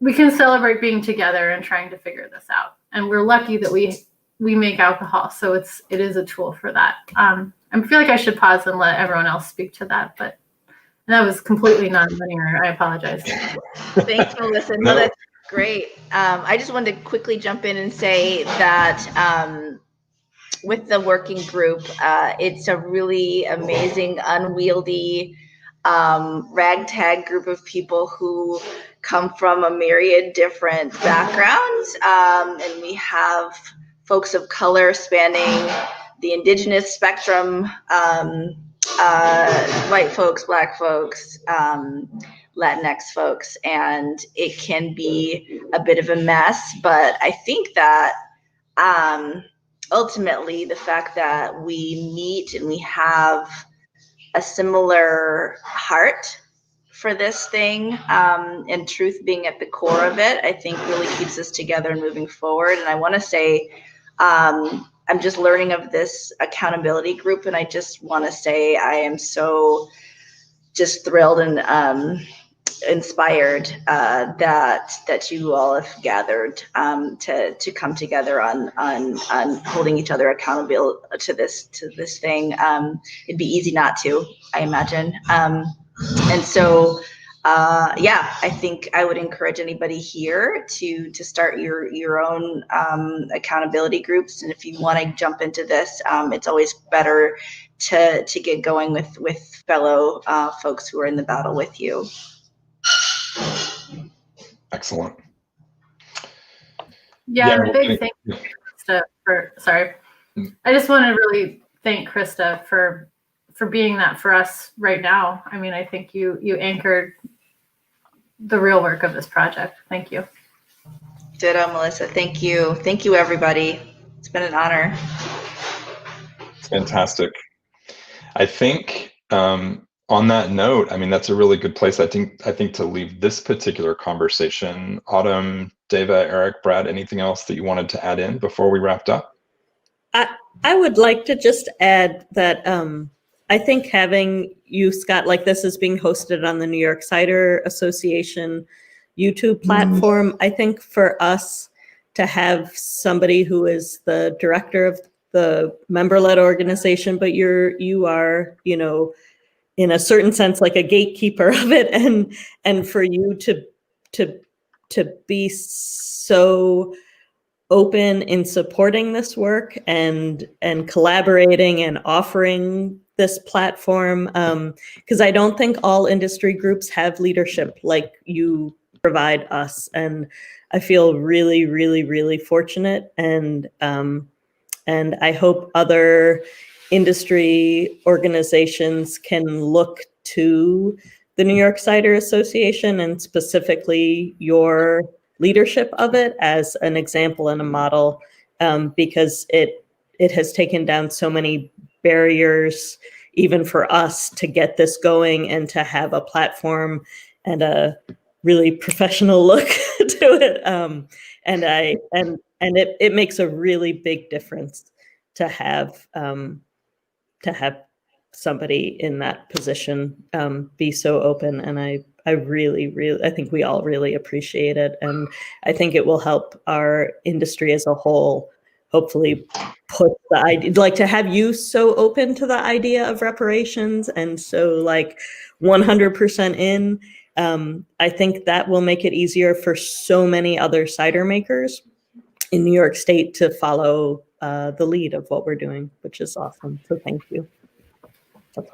we can celebrate being together and trying to figure this out. And we're lucky that we make alcohol. So it is a tool for that. I feel like I should pause and let everyone else speak to that, but that was completely non-linear. I apologize. Thanks, Melissa. No, that's great. I just wanted to quickly jump in and say that with the working group, it's a really amazing, unwieldy, ragtag group of people who come from a myriad different backgrounds. And we have folks of color spanning the Indigenous spectrum, white folks, Black folks, Latinx folks, and it can be a bit of a mess. But I think that ultimately the fact that we meet and we have a similar heart for this thing, and truth being at the core of it, I think really keeps us together and moving forward. And I want to say, I'm just learning of this accountability group, and I just want to say I am so just thrilled and inspired that you all have gathered to come together on holding each other accountable to this thing. It'd be easy not to, I imagine. And so I think I would encourage anybody here to start your own accountability groups. And if you want to jump into this, it's always better to get going with fellow folks who are in the battle with you. Excellent. Yeah, and a big thank you, Christa, I just want to really thank Christa for being that for us right now. I mean, I think you anchored the real work of this project. Thank you. Ditto, Melissa. Thank you. Thank you, everybody. It's been an honor. It's fantastic. I think on that note, I mean, that's a really good place, I think to leave this particular conversation. Autumn, Dava, Eric, Brad, anything else that you wanted to add in before we wrapped up? I would like to just add that I think having you, Scott, like this is being hosted on the New York Cider Association YouTube platform. I think for us to have somebody who is the director of the member-led organization, but you are, you know, in a certain sense, like a gatekeeper of it, and for you to be so open in supporting this work and collaborating and offering this platform, because I don't think all industry groups have leadership like you provide us, and I feel really, really, really fortunate, and I hope other industry organizations can look to the New York Cider Association and specifically your leadership of it as an example and a model, because it has taken down so many barriers, even for us, to get this going and to have a platform and a really professional look to it. And it makes a really big difference to have somebody in that position be so open. And I really, I think we all really appreciate it. And I think it will help our industry as a whole, hopefully put the idea, like to have you so open to the idea of reparations and so like 100% in, I think that will make it easier for so many other cider makers in New York State to follow the lead of what we're doing, which is awesome. So thank you.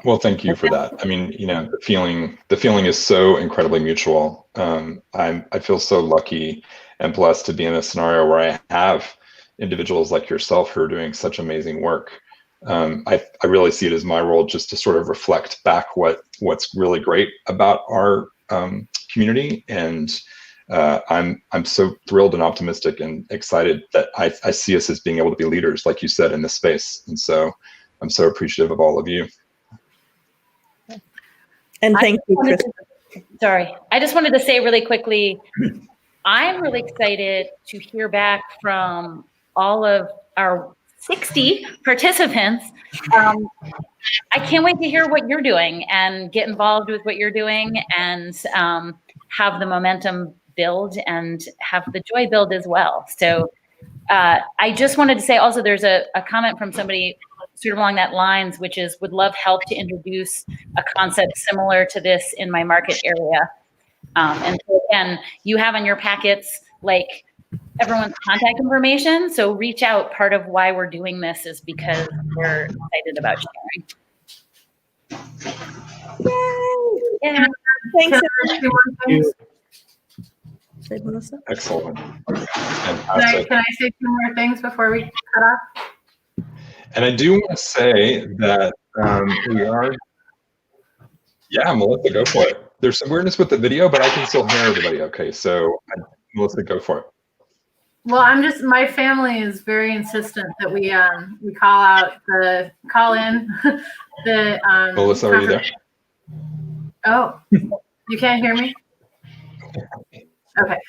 Well, thank you for that. I mean, you know, the feeling is so incredibly mutual. I feel so lucky and blessed to be in a scenario where I have individuals like yourself who are doing such amazing work. I really see it as my role just to sort of reflect back what's really great about our community, and I'm so thrilled and optimistic and excited that I see us as being able to be leaders, like you said, in this space. And so I'm so appreciative of all of you. And thank you, Chris. Sorry, I just wanted to say really quickly, I'm really excited to hear back from all of our 60 participants. I can't wait to hear what you're doing and get involved with what you're doing and have the momentum build and have the joy build as well. So I just wanted to say also there's a comment from somebody sort of along that lines, which is would love help to introduce a concept similar to this in my market area. And so again, you have in your packets like everyone's contact information. So reach out. Part of why we're doing this is because we're excited about sharing. Yay! Yeah. Thanks. Excellent. Can I say two more things before we cut off? And I do want to say that we are, yeah, Melissa, go for it. There's some weirdness with the video, but I can still hear everybody okay. So Melissa, go for it. Well, my family is very insistent that we call in the Melissa, are you there? Oh, you can't hear me? Okay.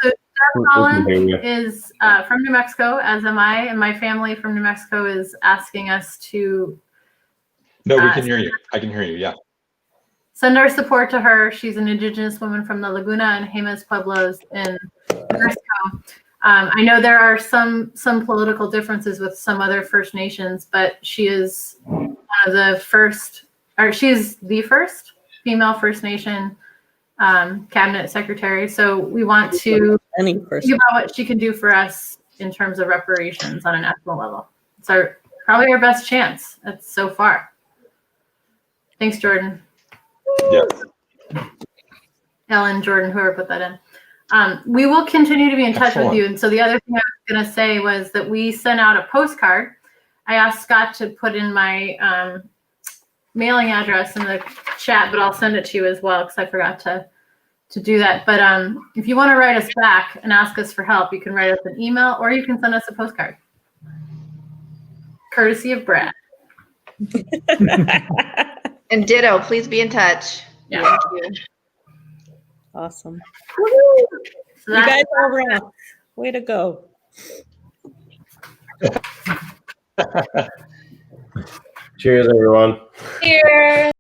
So Deb Holland is from New Mexico, as am I, and my family from New Mexico is asking us to. No, we can hear you. I can hear you, yeah. Send our support to her. She's an Indigenous woman from the Laguna and Jemez Pueblos in New Mexico. I know there are some political differences with some other First Nations, but she is one of the first, or she's the first female First Nation cabinet secretary. So we want to think about what she can do for us in terms of reparations on a national level. It's probably our best chance so far. Thanks, Jordan. Yes. Ellen, Jordan, whoever put that in. We will continue to be in touch with you. And so the other thing I was going to say was that we sent out a postcard. I asked Scott to put in my mailing address in the chat, but I'll send it to you as well because I forgot to do that. But if you want to write us back and ask us for help, you can write us an email or you can send us a postcard. Courtesy of Brad. And ditto, please be in touch. Yeah. Thank you. Awesome. So You guys are rock. Way to go. Cheers, everyone. Cheers.